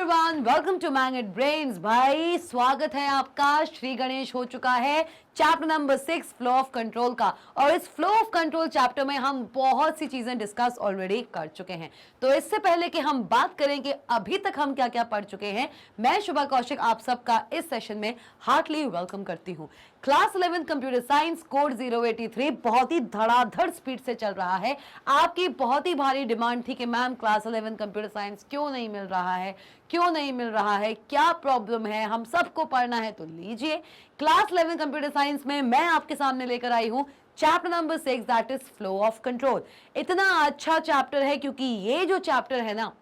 Everyone, welcome to magnet brains. भाई स्वागत है आपका। श्री गणेश हो चुका है chapter number 6 flow of control का, और इस फ्लो ऑफ कंट्रोल चैप्टर में हम बहुत सी चीजें डिस्कस ऑलरेडी कर चुके हैं। तो इससे पहले कि हम बात करें कि अभी तक हम क्या क्या पढ़ चुके हैं, मैं शुभा कौशिक आप सबका इस सेशन में हार्टली वेलकम करती हूँ। क्लास 11 कंप्यूटर साइंस कोड 083 बहुत ही धड़ाधड़ स्पीड से चल रहा है। आपकी बहुत ही भारी डिमांड थी कि मैम क्लास 11 कंप्यूटर साइंस क्यों नहीं मिल रहा है, क्यों नहीं मिल रहा है, क्या प्रॉब्लम है, हम सबको पढ़ना है। तो लीजिए, क्लास 11 कंप्यूटर साइंस में मैं आपके सामने लेकर आई हूं chapter number 6, that is flow of control. इतना अच्छा चैप्टर है क्योंकि ये जो चैप्टर है ना,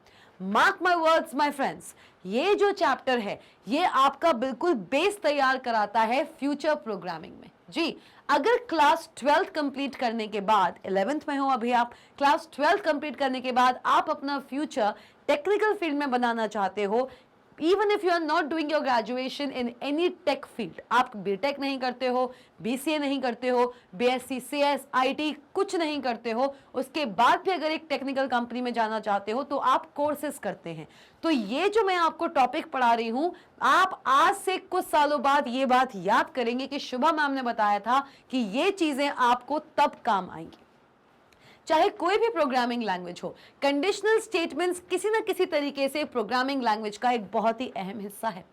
mark my words my friends, ये जो चैप्टर है ये आपका बिल्कुल बेस तैयार कराता है फ्यूचर प्रोग्रामिंग में। जी, अगर क्लास 12 कंप्लीट करने के बाद, 11th में हो अभी आप, क्लास 12 कंप्लीट करने के बाद आप अपना फ्यूचर टेक्निकल फील्ड में बनाना चाहते हो, even if you are not doing your graduation in any tech field, आप बीटेक नहीं करते हो, बीसीए नहीं करते हो, बीएससी सीएस आईटी कुछ नहीं करते हो, उसके बाद भी अगर एक टेक्निकल कंपनी में जाना चाहते हो तो आप कोर्सेज करते हैं। तो ये जो मैं आपको टॉपिक पढ़ा रही हूं, आप आज से कुछ सालों बाद ये बात याद करेंगे कि शुभा मैम ने बताया था कि ये चीजें आपको तब काम आएंगी। चाहे कोई भी प्रोग्रामिंग लैंग्वेज हो, कंडीशनल स्टेटमेंट्स किसी ना किसी तरीके से प्रोग्रामिंग लैंग्वेज का एक बहुत ही अहम हिस्सा है।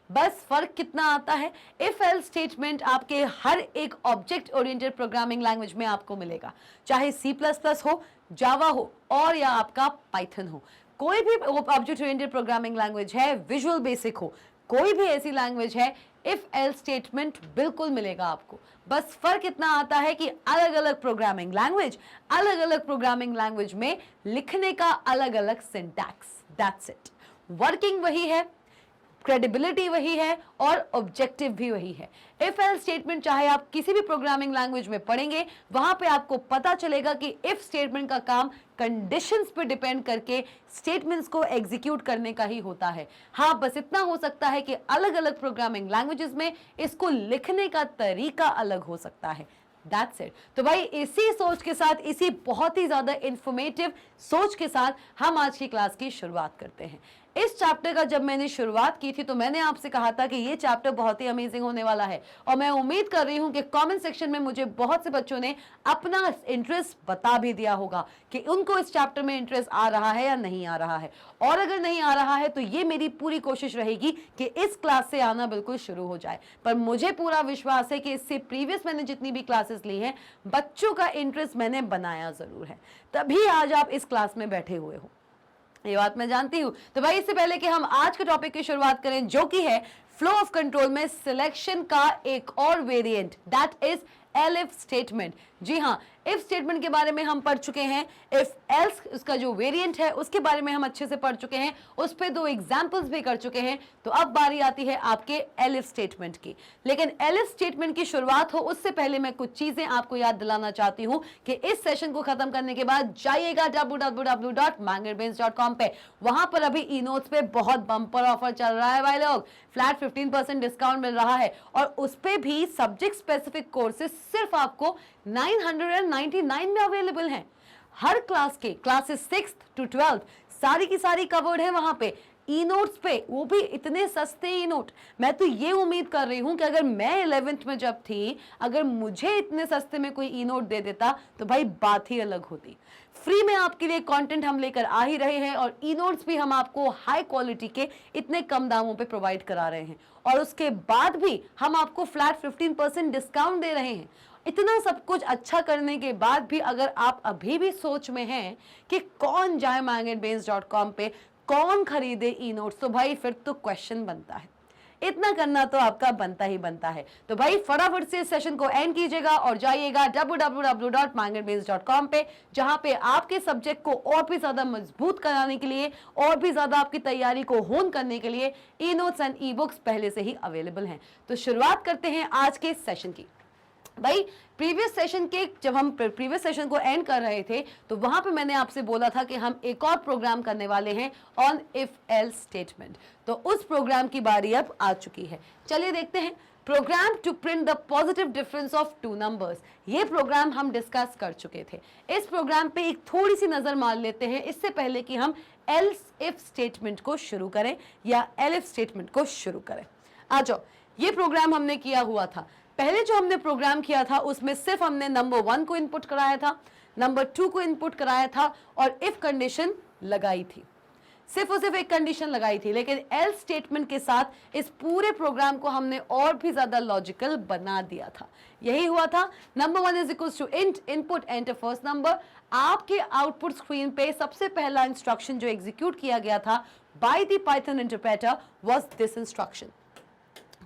बस फर्क कितना आता है, इफ एल्स स्टेटमेंट आपके हर एक ऑब्जेक्ट ओरिएंटेड प्रोग्रामिंग लैंग्वेज में आपको मिलेगा, चाहे C++ हो, जावा हो और या आपका पाइथन हो। कोई भी ऑब्जेक्ट ओरिएंटेड प्रोग्रामिंग लैंग्वेज है, विजुअल बेसिक हो, कोई भी ऐसी लैंग्वेज है, इफ एल्स स्टेटमेंट बिल्कुल मिलेगा आपको। बस फर्क इतना आता है कि अलग अलग प्रोग्रामिंग लैंग्वेज में लिखने का अलग अलग सिंटैक्स, दैट्स इट। वर्किंग वही है, क्रेडिबिलिटी वही है और ऑब्जेक्टिव भी वही है। इफ एल्स स्टेटमेंट चाहे आप किसी भी प्रोग्रामिंग लैंग्वेज में पढ़ेंगे, वहां पे आपको पता चलेगा कि इफ स्टेटमेंट का काम कंडीशंस पे डिपेंड करके स्टेटमेंट्स को एग्जीक्यूट करने का ही होता है। हाँ, बस इतना हो सकता है कि अलग अलग प्रोग्रामिंग लैंग्वेजेस में इसको लिखने का तरीका अलग हो सकता है। That's it। तो भाई इसी सोच के साथ, इसी बहुत ही ज्यादा इंफॉर्मेटिव सोच के साथ हम आज की क्लास की शुरुआत करते हैं। इस चैप्टर का जब मैंने शुरुआत की थी तो मैंने आपसे कहा था कि ये चैप्टर बहुत ही अमेजिंग होने वाला है, और मैं उम्मीद कर रही हूं कि कमेंट सेक्शन में मुझे बहुत से बच्चों ने अपना इंटरेस्ट बता भी दिया होगा कि उनको इस चैप्टर में इंटरेस्ट आ रहा है या नहीं आ रहा है। और अगर नहीं आ रहा है तो ये मेरी पूरी कोशिश रहेगी कि इस क्लास से आना बिल्कुल शुरू हो जाए। पर मुझे पूरा विश्वास है कि इससे प्रीवियस मैंने जितनी भी क्लासेस ली हैं, बच्चों का इंटरेस्ट मैंने बनाया जरूर है, तभी आज आप इस क्लास में बैठे हुए हो, ये बात मैं जानती हूं। तो भाई इससे पहले कि हम आज के टॉपिक की शुरुआत करें, जो कि है फ्लो ऑफ कंट्रोल में सिलेक्शन का एक और variant, that is elif statement. जी हाँ, इफ स्टेटमेंट के बारे में हम पढ़ चुके हैं, इफ एल्स उसका जो वेरिएंट है उसके बारे में हम अच्छे से पढ़ चुके हैं, उस पे 2 एग्जांपल्स भी कर चुके हैं। तो अब बारी आती है आपके एलिफ स्टेटमेंट की। लेकिन एलिफ स्टेटमेंट की शुरुआत हो उससे पहले मैं कुछ चीजें आपको याद दिलाना चाहती हूं कि इस सेशन को खत्म करने के बाद जाइएगा www.mangetbrains.com पे। वहां पर अभी ई नोट्स पे बहुत बम्पर ऑफर चल रहा है भाई लोग, फ्लैट 15% डिस्काउंट मिल रहा है, और उस पे भी सब्जेक्ट स्पेसिफिक कोर्सेज सिर्फ आपको 999 में अवेलेबल हैं। हर क्लास के, क्लासेस 6th to 12th सारी की सारी कवर्ड है वहां पे ई नोट्स पे, वो भी इतने सस्ते ई नोट। मैं तो ये उम्मीद कर रही हूं कि अगर मैं 11th में जब थी, अगर मुझे इतने सस्ते में कोई ई नोट दे देता तो भाई बात ही अलग होती। फ्री में आपके लिए कंटेंट हम लेकर आ ही रहे हैं, और ई नोट्स भी हम आपको हाई क्वालिटी के इतने कम दामों पे प्रोवाइड करा रहे हैं, और उसके बाद भी हम आपको फ्लैट 15% डिस्काउंट दे रहे हैं। इतना सब कुछ अच्छा करने के बाद भी अगर आप अभी भी सोच में हैं कि कौन जाए mangetbrains.com पे, कौन खरीदे ई नोट्स, तो भाई फिर तो क्वेश्चन बनता है। इतना करना तो आपका बनता ही बनता है। तो भाई फटाफट से इस सेशन को एंड कीजिएगा और जाइएगा www.mangetbrains.com पे, जहां पे आपके सब्जेक्ट को और भी ज्यादा मजबूत कराने के लिए, और भी ज्यादा आपकी तैयारी को होन करने के लिए e notes and e books पहले से ही अवेलेबल हैं। तो शुरुआत करते हैं आज के सेशन की। भाई प्रीवियस सेशन के, जब हम प्रीवियस सेशन को एंड कर रहे थे तो वहां पे मैंने आपसे बोला था कि हम एक और प्रोग्राम करने वाले हैं ऑन इफ एल्स स्टेटमेंट। तो उस प्रोग्राम की बारी अब आ चुकी है। चलिए देखते हैं। Program to print the positive difference of two numbers. ये प्रोग्राम हम डिस्कस कर चुके थे। इस प्रोग्राम पे एक थोड़ी सी नजर मार लेते हैं इससे पहले कि हम एल्स इफ स्टेटमेंट को शुरू करें या एलिफ स्टेटमेंट को शुरू करें। आ जाओ, ये प्रोग्राम हमने किया हुआ था। पहले जो हमने प्रोग्राम किया था उसमें सिर्फ हमने नंबर 1 को इनपुट कराया था, नंबर 2 को इनपुट कराया था और इफ कंडीशन लगाई थी, सिर्फ और सिर्फ एक कंडीशन लगाई थी। लेकिन एल्स स्टेटमेंट के साथ इस पूरे प्रोग्राम को हमने और भी ज्यादा लॉजिकल बना दिया था। यही हुआ था। Number 1 is equals to int input enter first number. आपके आउटपुट स्क्रीन पे सबसे पहला इंस्ट्रक्शन जो एग्जीक्यूट किया गया था by the Python interpreter was this instruction.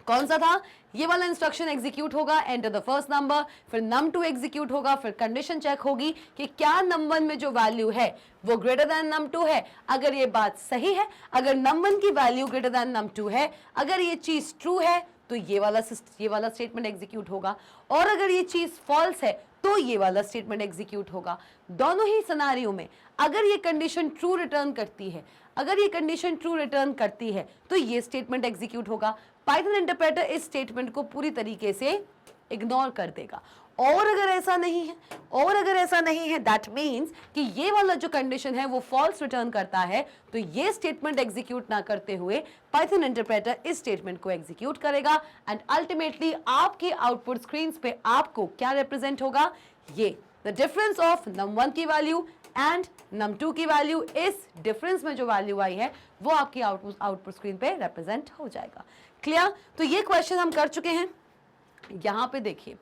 कौन सा था? ये वाला इंस्ट्रक्शन एग्जीक्यूट होगा, एंटर द फर्स्ट नंबर, फिर num2 एग्जीक्यूट होगा, फिर कंडीशन चेक होगी कि क्या num1 में जो वैल्यू है वो ग्रेटर देन num2 है। अगर ये बात सही है, अगर num1 की वैल्यू ग्रेटर देन num2 है, अगर ये चीज ट्रू है तो ये वाला स्टेटमेंट एग्जीक्यूट होगा, और अगर ये चीज फॉल्स है तो ये वाला स्टेटमेंट एग्जीक्यूट होगा। दोनों ही सिनेरियो में अगर ये कंडीशन ट्रू रिटर्न करती है, अगर ये कंडीशन ट्रू रिटर्न करती है तो ये स्टेटमेंट एग्जीक्यूट होगा। पाइथन इंटरप्रेटर इस स्टेटमेंट को पूरी तरीके से इग्नोर कर देगा। और अगर ऐसा नहीं है, और अगर ऐसा नहीं है, दैट मीन्स कि ये वाला जो कंडीशन है वो फॉल्स रिटर्न करता है, तो ये स्टेटमेंट एग्जीक्यूट ना करते हुए पाइथन इंटरप्रेटर इस स्टेटमेंट को एग्जीक्यूट करेगा एंड अल्टीमेटली आपके आउटपुट स्क्रीन पे आपको क्या रिप्रेजेंट होगा? ये द डिफरेंस ऑफ num1 की वैल्यू एंड num2 की वैल्यू। इस डिफरेंस में जो वैल्यू आई है वो आपकी आउटपुट स्क्रीन पे रिप्रेजेंट हो जाएगा। क्लियर? तो ये क्वेश्चन हम कर चुके हैं। यहां पे देखिए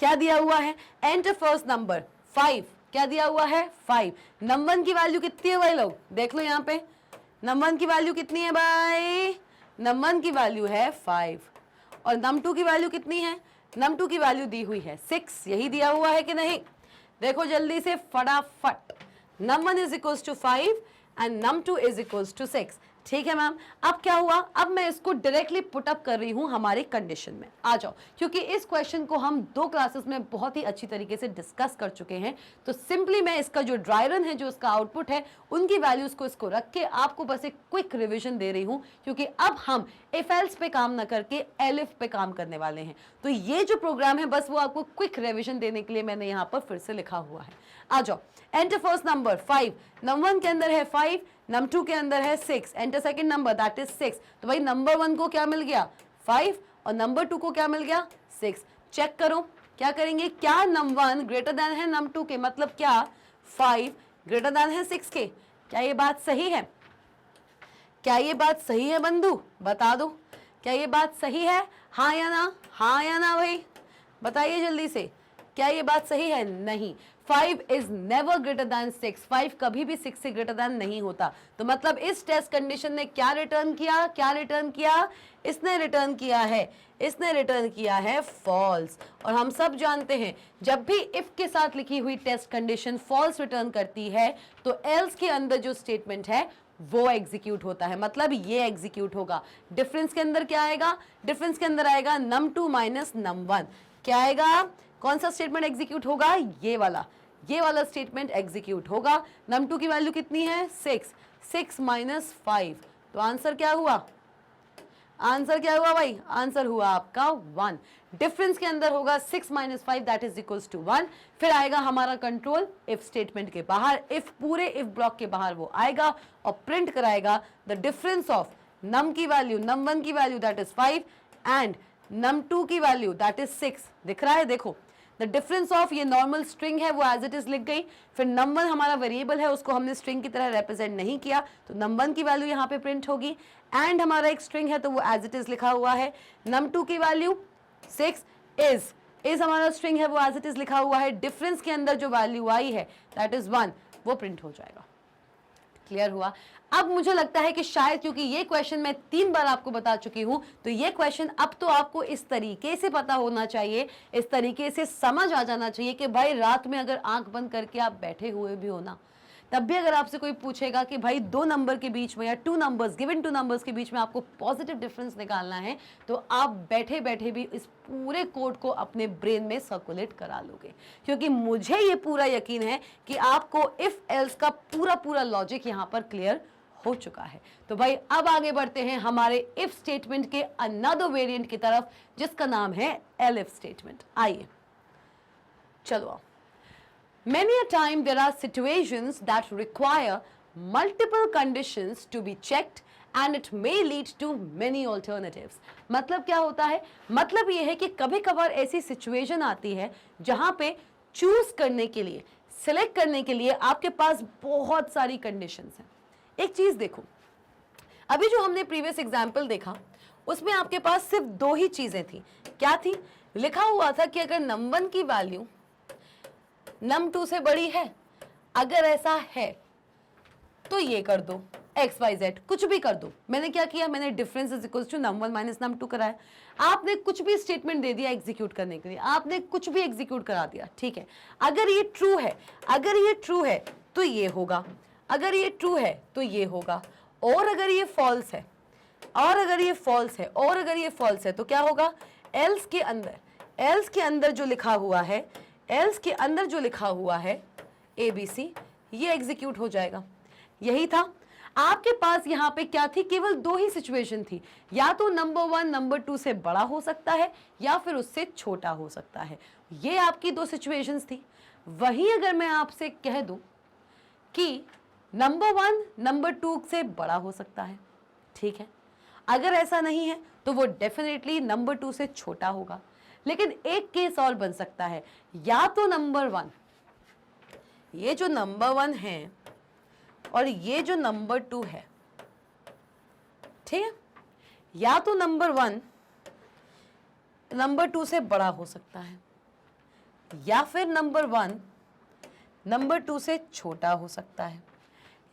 क्या दिया हुआ है, एंटर फर्स्ट नंबर 5। क्या दिया हुआ है? 5। num1 की वैल्यू कितनी है भाई लोग? देख लो यहाँ पे num1 की वैल्यू कितनी है भाई? num1 की वैल्यू है 5 और num2 की वैल्यू कितनी है? num2 की वैल्यू दी हुई है 6। यही दिया हुआ है कि नहीं? देखो जल्दी से फटाफट। num1 is equals to 5 and num2 is equals to 6। ठीक है मैम। अब क्या हुआ? अब मैं इसको डायरेक्टली पुट अप कर रही हूं हमारी कंडीशन में। आ जाओ, क्योंकि इस क्वेश्चन को हम 2 क्लासेस में बहुत ही अच्छी तरीके से डिस्कस कर चुके हैं, तो सिंपली मैं इसका जो ड्राई रन है, जो इसका आउटपुट है, उनकी वैल्यूज को इसको रख के आपको बस एक क्विक रिविजन दे रही हूं, क्योंकि अब हम इफ एल्स पे काम न करके एलिफ पे काम करने वाले हैं। तो ये जो प्रोग्राम है बस वो आपको क्विक रिविजन देने के लिए मैंने यहाँ पर फिर से लिखा हुआ है। आ जाओ, एंटर फर्स्ट नंबर 5। num1 के अंदर है 5, num2 के अंदर है 6, enter second number that is 6। तो भाई नंबर 1 को क्या मिल गया? 5 और नंबर 2 को क्या मिल गया? 6। चेक करो क्या करेंगे, क्या num1 ग्रेटर देन है num2 के, मतलब क्या 5 ग्रेटर देन है 6 के? क्या ये बात सही है? क्या ये बात सही है बंधु? बता दो, क्या ये बात सही है? हाँ या ना? हाँ या ना भाई बताइए जल्दी से, क्या ये बात सही है? नहीं, 5 इज नेवर ग्रेटर दैन 6। 5 कभी भी 6 से ग्रेटर दैन नहीं होता। तो मतलब इस टेस्ट कंडीशन ने क्या रिटर्न किया? क्या रिटर्न किया? इसने रिटर्न किया है, इसने रिटर्न किया है फॉल्स। और हम सब जानते हैं जब भी इफ के साथ लिखी हुई टेस्ट कंडीशन फॉल्स रिटर्न करती है तो एल्स के अंदर जो स्टेटमेंट है वो एग्जीक्यूट होता है, मतलब ये एग्जीक्यूट होगा। डिफरेंस के अंदर क्या आएगा? डिफरेंस के अंदर आएगा num2 माइनस num1। क्या आएगा? कौन सा स्टेटमेंट एग्जीक्यूट होगा? ये वाला स्टेटमेंट एग्जीक्यूट होगा। num2 की वैल्यू कितनी है? 6। 6 माइनस 5, तो आंसर क्या हुआ? आंसर क्या हुआ भाई? आंसर हुआ आपका 1। डिफरेंस के अंदर होगा 6 minus 5 that is equals to 1। फिर आएगा हमारा कंट्रोल इफ स्टेटमेंट के बाहर, इफ पूरे इफ ब्लॉक के बाहर वो आएगा और प्रिंट कराएगा द डिफरेंस ऑफ num की वैल्यू, num1 की value that is 5 and num2 की वैल्यू दैट इज 6। दिख रहा है? देखो द डिफरेंस ऑफ, ये नॉर्मल स्ट्रिंग है वो एज इट इज लिख गई। फिर num1 हमारा वेरिएबल है, उसको हमने स्ट्रिंग की तरह रिप्रेजेंट नहीं किया, तो num1 की वैल्यू यहाँ पे प्रिंट होगी। एंड हमारा एक स्ट्रिंग है तो वो एज इट इज लिखा हुआ है। num2 की वैल्यू 6 इज हमारा स्ट्रिंग है, वो एज इट इज लिखा हुआ है। डिफरेंस के अंदर जो वैल्यू आई है दैट इज 1, वो प्रिंट हो जाएगा। क्लियर हुआ? अब मुझे लगता है कि शायद क्योंकि ये क्वेश्चन मैं 3 बार आपको बता चुकी हूं, तो ये क्वेश्चन अब तो आपको इस तरीके से पता होना चाहिए, इस तरीके से समझ आ जाना चाहिए कि भाई रात में अगर आंख बंद करके आप बैठे हुए भी हो ना, तब भी अगर आपसे कोई पूछेगा कि भाई 2 नंबर के बीच में या 2 नंबर्स, गिवन 2 नंबर्स के बीच में आपको पॉजिटिव डिफरेंस निकालना है, तो आप बैठे बैठे भी इस पूरे कोड को अपने ब्रेन में सर्कुलेट करा लोगे, क्योंकि मुझे ये पूरा यकीन है कि आपको इफ एल्स का पूरा लॉजिक यहाँ पर क्लियर हो चुका है। तो भाई अब आगे बढ़ते हैं हमारे इफ स्टेटमेंट के अनदर वेरिएंट की तरफ, जिसका नाम है एलिफ स्टेटमेंट। आइए चलो आओ। Many a time there are situations that require multiple conditions to be checked and it may lead to many alternatives। मतलब क्या होता है? मतलब ये है कि कभी कभार ऐसी सिचुएशन आती है जहां पे चूज करने के लिए, सिलेक्ट करने के लिए आपके पास बहुत सारी कंडीशंस हैं। एक चीज देखो, अभी जो हमने प्रीवियस एग्जाम्पल देखा उसमें आपके पास सिर्फ दो ही चीजें थी। क्या थी? लिखा हुआ था कि अगर num1 की वैल्यू num2 से बड़ी है, अगर ऐसा है तो ये कर दो, एक्स वाई जेड कुछ भी कर दो। मैंने क्या किया? मैंने difference is equal to num1 minus num2 कराया। आपने कुछ भी स्टेटमेंट दे दिया एग्जीक्यूट करने के लिए, आपने कुछ भी एग्जीक्यूट करा दिया, ठीक है। अगर ये ट्रू है, अगर ये ट्रू है तो ये होगा, अगर ये ट्रू है तो ये होगा, और अगर ये फॉल्स है, और अगर ये फॉल्स है, और अगर ये फॉल्स है तो क्या होगा? एल्स के अंदर, एल्स के अंदर जो लिखा हुआ है, एल्स के अंदर जो लिखा हुआ है ABC, ये एग्जीक्यूट हो जाएगा। यही था आपके पास। यहां पे क्या थी? केवल दो ही सिचुएशन थी, या तो num1 num2 से बड़ा हो सकता है या फिर उससे छोटा हो सकता है। ये आपकी दो सिचुएशंस थी। वहीं अगर मैं आपसे कह दूं कि num1 num2 से बड़ा हो सकता है, ठीक है, अगर ऐसा नहीं है तो वो डेफिनेटली num2 से छोटा होगा। लेकिन एक केस और बन सकता है, या तो num1, ये जो num1 है और ये जो num2 है, ठीक है, या तो num1 num2 से बड़ा हो सकता है या फिर num1 num2 से छोटा हो सकता है,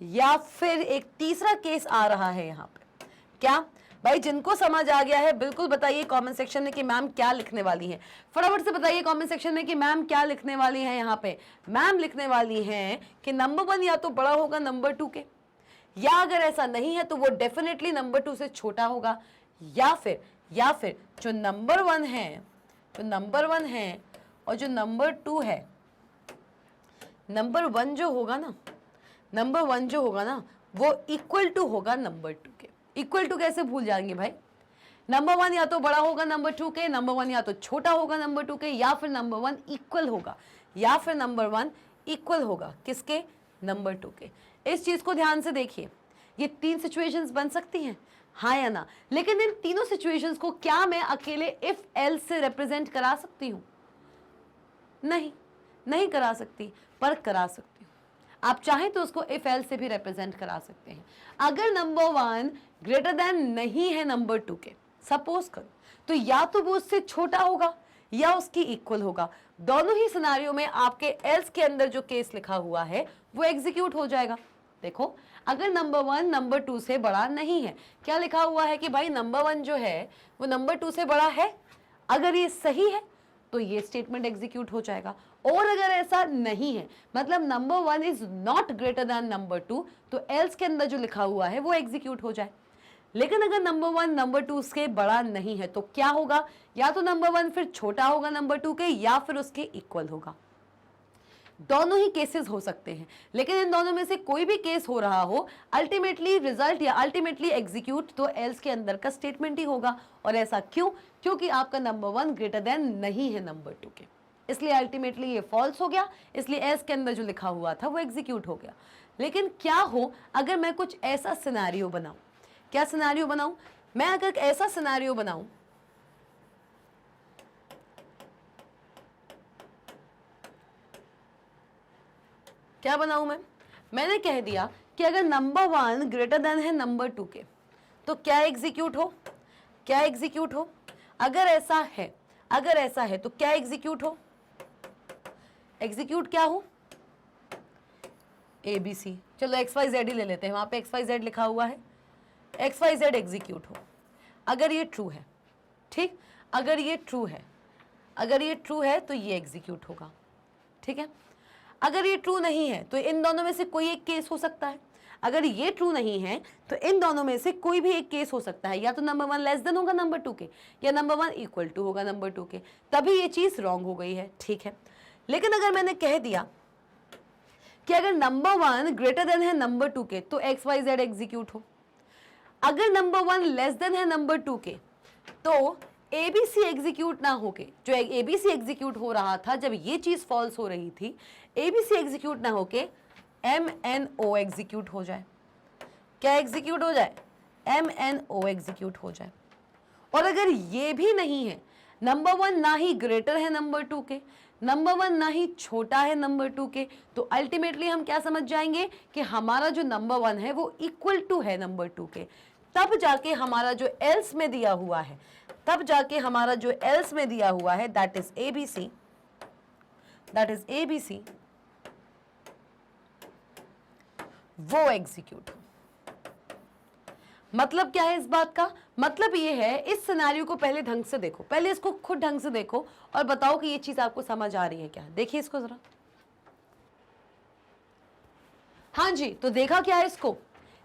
या फिर एक तीसरा केस आ रहा है यहां पे। क्या भाई? जिनको समझ आ गया है बिल्कुल बताइए कमेंट सेक्शन में कि मैम क्या लिखने वाली है। फटाफट से बताइए कमेंट सेक्शन में कि मैम क्या लिखने वाली है। यहाँ पे मैम लिखने वाली हैं कि num1 या तो बड़ा होगा num2 के, या अगर ऐसा नहीं है तो वो डेफिनेटली num2 से छोटा होगा, या फिर जो num1 है, जो num1 है और जो num2 है, num1 जो होगा ना, num1 जो होगा ना वो इक्वल टू होगा num2 के। इक्वल टू कैसे भूल जाएंगे भाई? num1 या तो बड़ा होगा num2 के, num1 या तो छोटा होगा num2 के, या फिर num1 इक्वल होगा, या फिर num1 इक्वल होगा किसके? num2 के। इस चीज को ध्यान से देखिए, ये तीन सिचुएशंस बन सकती हैं, हाँ या ना। लेकिन इन तीनों सिचुएशंस को क्या मैं अकेले इफ एल्स से रिप्रेजेंट करा सकती हूं? नहीं करा सकती, पर करा सकती हूँ। आप चाहें तो उसको इफ एल्स से भी रिप्रेजेंट करा सकते हैं। अगर num1 ग्रेटर देन नहीं है num2 के, सपोज करो, तो या तो वो उससे छोटा होगा या उसकी इक्वल होगा। दोनों ही सिनारियो में आपके एल्स के अंदर जो केस लिखा हुआ है वो एग्जीक्यूट हो जाएगा। देखो, अगर num1 num2 से बड़ा नहीं है, क्या लिखा हुआ है कि भाई num1 जो है वो num2 से बड़ा है, अगर ये सही है तो ये स्टेटमेंट एग्जीक्यूट हो जाएगा। और अगर ऐसा नहीं है, मतलब num1 is not greater than num2, तो एल्स के अंदर जो लिखा हुआ है वो एग्जीक्यूट हो जाए। लेकिन अगर num1 num2 से बड़ा नहीं है तो क्या होगा? या तो num1 फिर छोटा होगा num2 के, या फिर उसके इक्वल होगा। दोनों ही केसेस हो सकते हैं, लेकिन इन दोनों में से कोई भी केस हो रहा हो, अल्टीमेटली रिजल्ट या अल्टीमेटली एग्जीक्यूट तो एल्स के अंदर का स्टेटमेंट ही होगा। और ऐसा क्यों? क्योंकि आपका num1 ग्रेटर देन नहीं है num2 के, इसलिए अल्टीमेटली ये फॉल्स हो गया, इसलिए एल्स के अंदर जो लिखा हुआ था वो एग्जीक्यूट हो गया। लेकिन क्या हो अगर मैं कुछ ऐसा सिनेरियो बनाऊं? क्या सिनेरियो बनाऊं? मैं अगर ऐसा सिनेरियो बनाऊं, क्या बनाऊं मैंने कह दिया कि अगर num1 ग्रेटर देन है num2 के, तो क्या एग्जीक्यूट हो? क्या एग्जीक्यूट हो? अगर ऐसा है तो क्या एग्जीक्यूट हो? एग्जीक्यूट क्या हो? ABC। चलो XYZ ही ले लेते हैं, वहां पे XYZ लिखा हुआ है, XYZ एग्जीक्यूट हो अगर ये ट्रू है। ठीक, अगर ये ट्रू है तो ये एग्जीक्यूट होगा। ठीक है, अगर ये ट्रू नहीं है तो इन दोनों में से कोई एक केस हो सकता है। अगर ये ट्रू नहीं है तो इन दोनों में से कोई भी एक केस हो सकता है, या तो num1 लेस देन होगा num2 के, या num1 इक्वल टू होगा num2 के, तभी ये चीज रॉन्ग हो गई है। ठीक है, लेकिन अगर मैंने कह दिया कि अगर नंबर 1 ग्रेटर देन है नंबर 2 के तो एक्स वाई जेड एग्जीक्यूट हो, अगर नंबर 1 लेस देन है नंबर 2 के तो एबीसी एग्जीक्यूट ना होके, जो एबीसी एग्जीक्यूट हो रहा था जब ये चीज फॉल्स हो रही थी, एबीसी एग्जीक्यूट ना होके MNO एग्जीक्यूट हो जाए। क्या एग्जीक्यूट हो जाए? MNO एग्जीक्यूट हो जाए। और अगर ये भी नहीं है, नंबर 1 ना ही ग्रेटर है नंबर 2 के, नंबर 1 ना ही छोटा है नंबर 2 के, तो अल्टीमेटली हम क्या समझ जाएंगे कि हमारा जो नंबर 1 है वो इक्वल टू है नंबर 2 के। तब जाके हमारा जो एल्स में दिया हुआ है, तब जाके हमारा जो एल्स में दिया हुआ है दैट इज एबीसी, वो एग्जीक्यूट हो। मतलब क्या है इस बात का? मतलब ये है, इस सिनेरियो को पहले ढंग से देखो, पहले इसको खुद ढंग से देखो और बताओ कि ये चीज आपको समझ आ रही है क्या। देखिए इसको जरा। हाँ जी, तो देखा क्या है, इसको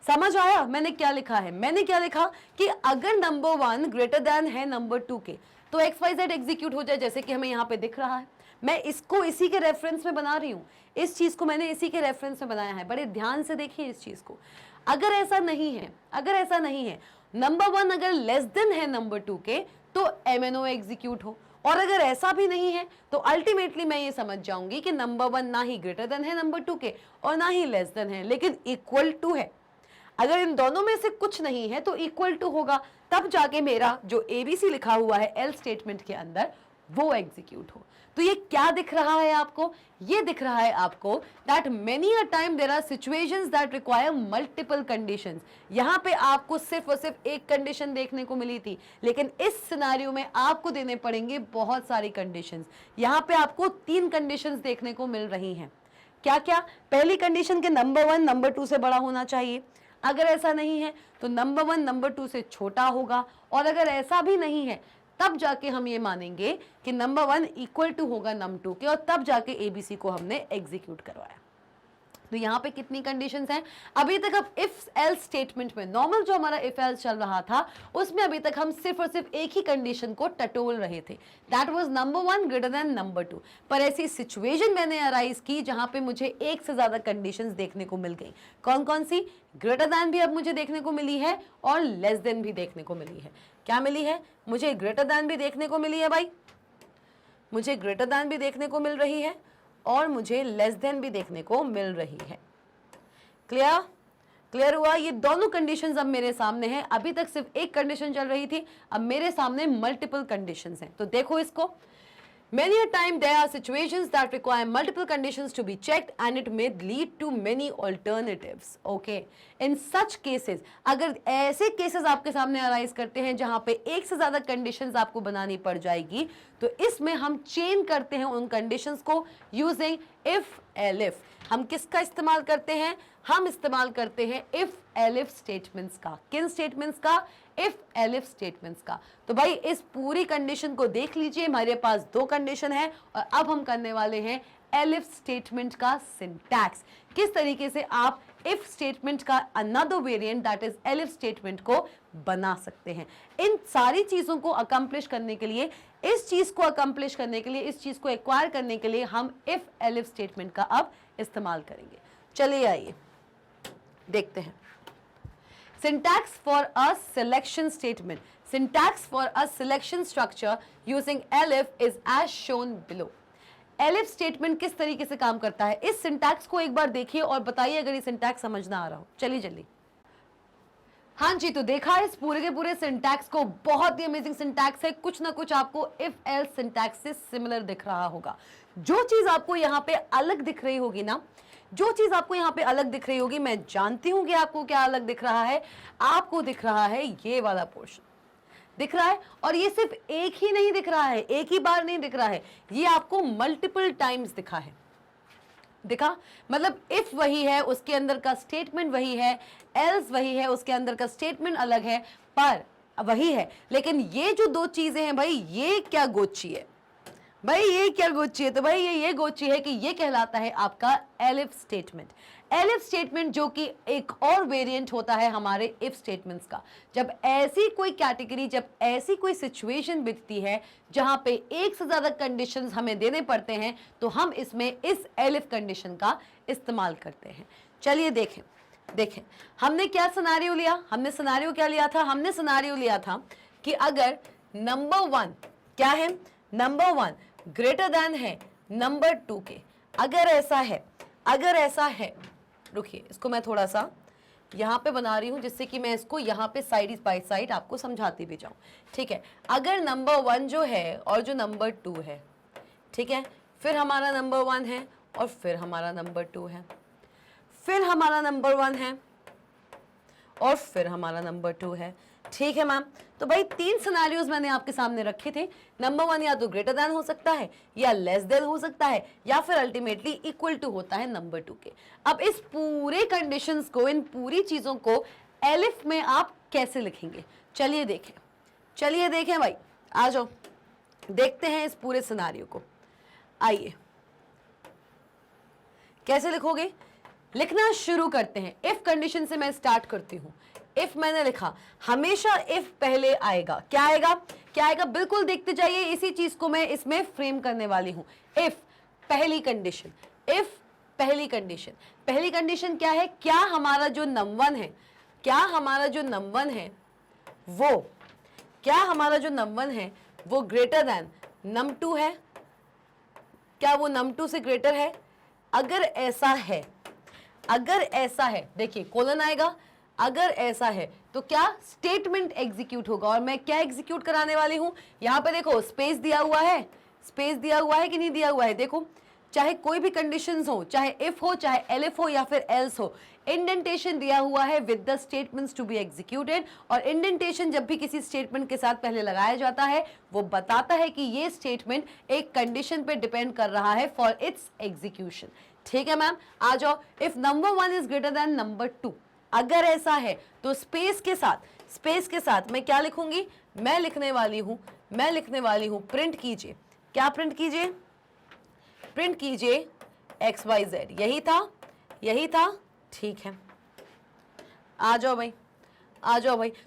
समझ आया मैंने क्या लिखा है? मैंने क्या लिखा कि अगर नंबर 1 ग्रेटर देन है नंबर 2 के तो एक्स वाई जेड एग्जीक्यूट हो जाए, जैसे कि हमें यहाँ पे दिख रहा है। मैं इसको इसी के रेफरेंस में बना रही हूँ, इस चीज को मैंने इसी के रेफरेंस में बनाया है, बड़े ध्यान से देखिए इस चीज को। अगर ऐसा नहीं है, अगर ऐसा नहीं है, नंबर 1 अगर लेस देन है नंबर 2 के तो MNO एग्जीक्यूट हो, और अगर ऐसा भी नहीं है तो अल्टीमेटली मैं ये समझ जाऊंगी कि नंबर 1 ना ही ग्रेटर देन है नंबर 2 के और ना ही लेस देन है, लेकिन इक्वल टू है। अगर इन दोनों में से कुछ नहीं है तो इक्वल टू होगा, तब जाके मेरा जो एबीसी लिखा हुआ है एल स्टेटमेंट के अंदर वो एग्जीक्यूट हो। तो ये क्या दिख रहा है आपको? ये दिख रहा है आपको that many a time there are situations that require multiple conditions. यहाँ पे आपको सिर्फ और सिर्फ एक कंडीशन देखने को मिली थी, लेकिन इस सिनेरियो में आपको देने पड़ेंगे बहुत सारी कंडीशंस। यहाँ पे आपको 3 कंडीशंस देखने को मिल रही हैं। क्या क्या? पहली कंडीशन के नंबर 1 नंबर 2 से बड़ा होना चाहिए, अगर ऐसा नहीं है तो नंबर 1 नंबर 2 से छोटा होगा, और अगर ऐसा भी नहीं है तब जाके हम ये मानेंगे कि नंबर 1 इक्वल टू होगा नंबर 2 के, और तब जाके एबीसी को हमने एग्जीक्यूट करवाया। तो यहाँ पे कितनी कंडीशंस हैं? अभी तक अब इफ एल्स स्टेटमेंट में, नॉर्मल जो हमारा इफ एल्स चल रहा था उसमें अभी तक हम सिर्फ और सिर्फ एक ही कंडीशन को टटोल रहे थे, that was number 1 greater than number 2। पर ऐसी सिचुएशन मैंने अराइज की जहां पे मुझे एक से ज्यादा कंडीशंस देखने को मिल गई। कौन कौन सी? ग्रेटर देन भी अब मुझे देखने को मिली है और लेस देन भी देखने को मिली है। क्या मिली है? मुझे ग्रेटर देन भी देखने को मिली है भाई, मुझे ग्रेटर देन भी देखने को मिल रही है और मुझे लेस देन भी देखने को मिल रही है। क्लियर? क्लियर हुआ? ये दोनों कंडीशंस अब मेरे सामने हैं। अभी तक सिर्फ एक कंडीशन चल रही थी, अब मेरे सामने मल्टीपल कंडीशंस हैं। तो देखो इसको। Many a time there are situations that require multiple conditions to be checked and it may lead to many alternatives. Okay. In such cases, अगर ऐसे केसेस आपके सामने अराइज करते हैं जहां पे एक से ज्यादा कंडीशंस आपको बनानी पड़ जाएगी, तो इसमें हम चेन करते हैं उन कंडीशंस को यूजिंग इफ एलिफ। हम किसका इस्तेमाल करते हैं? हम इस्तेमाल करते हैं इफ एलिफ स्टेटमेंट्स का। किन स्टेटमेंट्स का? इफ एलिफ स्टेटमेंट्स का। तो भाई इस पूरी कंडीशन को देख लीजिए, हमारे पास 2 कंडीशन है और अब हम करने वाले हैं एलिफ स्टेटमेंट का सिंटैक्स। किस तरीके से आप इफ स्टेटमेंट का another variant that is elif statement को बना सकते हैं। इन सारी चीजों को अकम्प्लिश करने के लिए, इस चीज को अकम्प्लिश करने के लिए, इस चीज को एक्वायर करने के लिए हम इफ एलिफ स्टेटमेंट का अब इस्तेमाल करेंगे। चलिए आइए देखते हैं। Syntax for a selection statement. Syntax for a selection structure using elif is as shown below. elif statement किस तरीके से काम करता है, इस syntax को एक बार देखिए और बताइए अगर ये syntax समझ ना आ रहा हो। चलिए जल्दी। हाँ जी, तो देखा इस पूरे के पूरे सिंटैक्स को, बहुत ही अमेजिंग सिंटैक्स है। कुछ ना कुछ आपको इफ एल्स सिंटैक्स से सिमिलर दिख रहा होगा। जो चीज आपको यहाँ पे अलग दिख रही होगी ना, जो चीज आपको यहाँ पे अलग दिख रही होगी, मैं जानती हूँ कि आपको क्या अलग दिख रहा है। आपको दिख रहा है ये वाला पोर्शन दिख रहा है, और ये सिर्फ एक ही नहीं दिख रहा है, एक ही बार नहीं दिख रहा है, ये आपको मल्टीपल टाइम्स दिखा है। दिखा? मतलब इफ वही है, उसके अंदर का स्टेटमेंट वही है, एल्स वही है, उसके अंदर का स्टेटमेंट अलग है, पर वही है। लेकिन ये जो 2 चीजें हैं भाई, ये क्या गोची है भाई ये क्या गोची है? तो भाई ये गोची है कि ये कहलाता है आपका एलिफ स्टेटमेंट। एलिफ स्टेटमेंट जो कि एक और वेरिएंट होता है हमारे इफ स्टेटमेंट्स का। जब ऐसी कोई कैटेगरी, जब ऐसी कोई सिचुएशन बिकती है जहां पे एक से ज्यादा कंडीशंस हमें देने पड़ते हैं, तो हम इसमें इस एलिफ कंडीशन का इस्तेमाल करते हैं। चलिए देखें हमने क्या सिनेरियो लिया। हमने सिनेरियो क्या लिया था? हमने सिनेरियो लिया था कि अगर नंबर 1 क्या है, नंबर 1 ग्रेटर देन है नंबर 2 के। अगर ऐसा है, रुकिए इसको मैं थोड़ा सा यहां पे बना रही हूं जिससे कि मैं इसको यहां पे साइड बाय साइड आपको समझाती भी जाऊं। ठीक है, अगर नंबर 1 जो है और जो नंबर 2 है, ठीक है, फिर हमारा नंबर 1 है और फिर हमारा नंबर 2 है, फिर हमारा नंबर 1 है और फिर हमारा नंबर 2 है। ठीक है मैम, तो भाई 3 सिनेरियोज मैंने आपके सामने रखे थे। नंबर 1 या तो ग्रेटर देन हो सकता है, या लेस देन हो सकता है, या फिर अल्टीमेटली इक्वल टू होता है नंबर 2 के। अब इस पूरे कंडीशंस को, इन पूरी चीजों को एलिफ में आप कैसे लिखेंगे? चलिए देखें भाई, आ जाओ देखते हैं इस पूरे सिनेरियो को। आइए, कैसे लिखोगे? लिखना शुरू करते हैं। इफ कंडीशन से मैं स्टार्ट करती हूं। इफ मैंने लिखा, हमेशा इफ पहले आएगा। क्या आएगा? बिल्कुल देखते जाइए, इसी चीज को मैं इसमें फ्रेम करने वाली हूं। इफ पहली कंडीशन, पहली कंडीशन क्या है? क्या हमारा जो नंबर 1 है, वो ग्रेटर देन नम 2 है? क्या वो नम 2 से ग्रेटर है? अगर ऐसा है, देखिए कोलन आएगा। अगर ऐसा है तो क्या स्टेटमेंट एग्जीक्यूट होगा, और मैं क्या एग्जीक्यूट कराने वाली हूं? यहां पे देखो स्पेस दिया हुआ है कि नहीं दिया हुआ है? देखो, चाहे कोई भी कंडीशंस हो, चाहे इफ हो, चाहे एलिफ हो, या फिर एल्स हो, इंडेंटेशन दिया हुआ है with the statements to be executed. और इंडेंटेशन जब भी किसी स्टेटमेंट के साथ पहले लगाया जाता है, वो बताता है कि ये स्टेटमेंट एक कंडीशन पे डिपेंड कर रहा है फॉर इट्स एग्जीक्यूशन। ठीक है मैम, आ जाओ। If number 1 is greater than number 2, अगर ऐसा है तो स्पेस के साथ मैं क्या लिखूंगी? मैं लिखने वाली हूं प्रिंट कीजिए। क्या प्रिंट कीजिए? XYZ। यही था। ठीक है, आ जाओ भाई।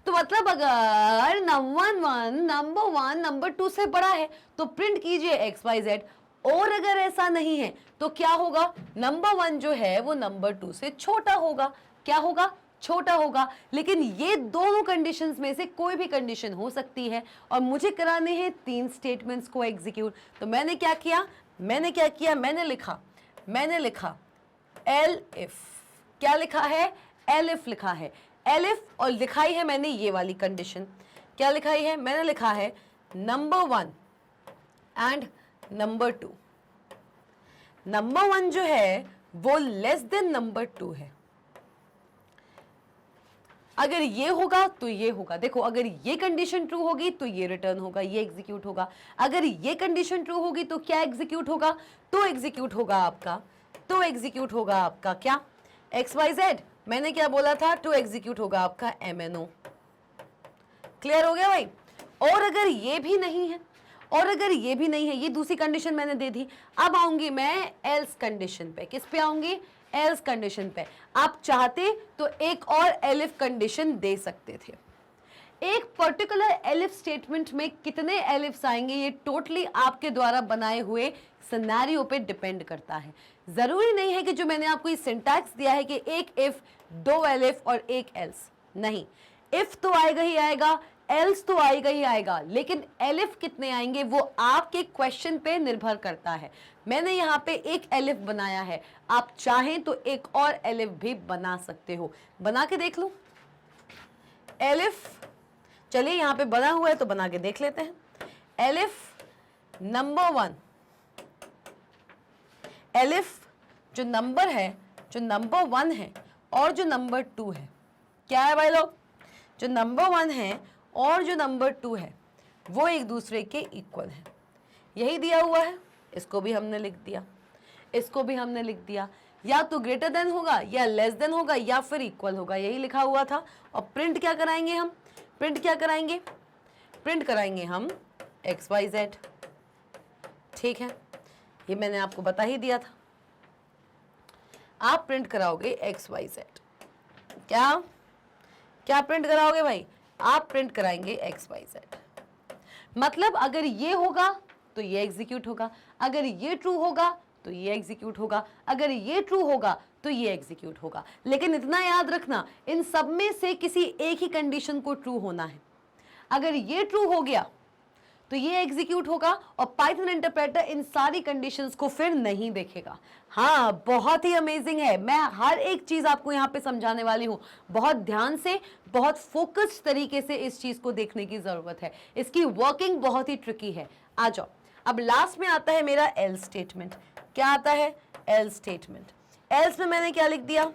तो मतलब अगर नंबर 1 नंबर 2 से बड़ा है तो प्रिंट कीजिए XYZ। और अगर ऐसा नहीं है तो क्या होगा? नंबर 1 जो है वो नंबर 2 से छोटा होगा। क्या होगा? छोटा होगा। लेकिन ये दोनों कंडीशंस में से कोई भी कंडीशन हो सकती है, और मुझे कराने हैं 3 स्टेटमेंट्स को एग्जीक्यूट। तो मैंने क्या किया? मैंने लिखा एलिफ। क्या लिखा है? एलिफ लिखा है। एलिफ, और लिखाई है मैंने ये वाली कंडीशन। क्या लिखाई है? मैंने लिखा है नंबर 1 एंड नंबर 2। नंबर 1 जो है वो लेस देन नंबर 2 है। अगर ये होगा तो ये होगा। देखो, अगर ये कंडीशन ट्रू होगी तो ये रिटर्न होगा, ये एग्जीक्यूट होगा। अगर ये कंडीशन ट्रू होगी तो क्या एग्जीक्यूट होगा? तो एग्जीक्यूट होगा आपका क्या? XYZ। मैंने क्या बोला था? तो एग्जीक्यूट होगा आपका MNO। क्लियर हो गया भाई? और अगर ये भी नहीं है, ये दूसरी कंडीशन मैंने दे दी। अब आऊंगी मैं एल्स कंडीशन पे। किस पे आऊंगी? एल्स कंडीशन पे। आप चाहते तो एक और एलिफ कंडीशन दे सकते थे। एक पर्टिकुलर एलिफ स्टेटमेंट में कितने एलिफ्स आएंगे, ये टोटली आपके द्वारा बनाए हुए सिनेरियो पे डिपेंड करता है। जरूरी नहीं है कि जो मैंने आपको ये सिंटैक्स दिया है कि एक इफ, 2 एलिफ और एक एल्स। नहीं, इफ तो आएगा ही आएगा, एल्स तो आएगा ही आएगा, लेकिन एलिफ कितने आएंगे वो आपके क्वेश्चन पे निर्भर करता है। मैंने यहाँ पे एक एलिफ बनाया है, आप चाहें तो एक और एलिफ भी बना सकते हो। बना के देख लो एलिफ। चलिए, यहाँ पे बना हुआ है तो बना के देख लेते हैं। एलिफ नंबर 1, एलिफ जो नंबर 1 है और जो नंबर 2 है, क्या है भाई लोग? जो नंबर 1 है और जो नंबर 2 है वो एक दूसरे के इक्वल है। यही दिया हुआ है, इसको भी हमने लिख दिया। या तो ग्रेटर देन होगा, या लेस देन होगा, या फिर इक्वल होगा, यही लिखा हुआ था। और प्रिंट क्या कराएंगे हम? प्रिंट कराएंगे हम XYZ। ठीक है, ये मैंने आपको बता ही दिया था। आप प्रिंट कराओगे XYZ। क्या क्या प्रिंट कराओगे भाई? आप प्रिंट कराएंगे XYZ। मतलब अगर ये होगा तो ये एग्जीक्यूट होगा, अगर ये ट्रू होगा तो ये एग्जीक्यूट होगा, अगर ये ट्रू होगा तो ये एग्जीक्यूट होगा। लेकिन इतना याद रखना, इन सब में से किसी एक ही कंडीशन को ट्रू होना है। अगर ये ट्रू हो गया तो ये एग्जीक्यूट होगा और पाइथन इंटरप्रेटर इन सारी कंडीशंस को फिर नहीं देखेगा। हाँ, बहुत ही अमेजिंग है। मैं हर एक चीज आपको यहाँ पे समझाने वाली हूँ। बहुत ध्यान से, बहुत फोकस्ड तरीके से इस चीज को देखने की जरूरत है। इसकी वर्किंग बहुत ही ट्रिकी है। आ जाओ, अब लास्ट में आता है मेरा एल्स स्टेटमेंट। क्या आता है? Else statement. एल्स में मैंने क्या लिख दिया?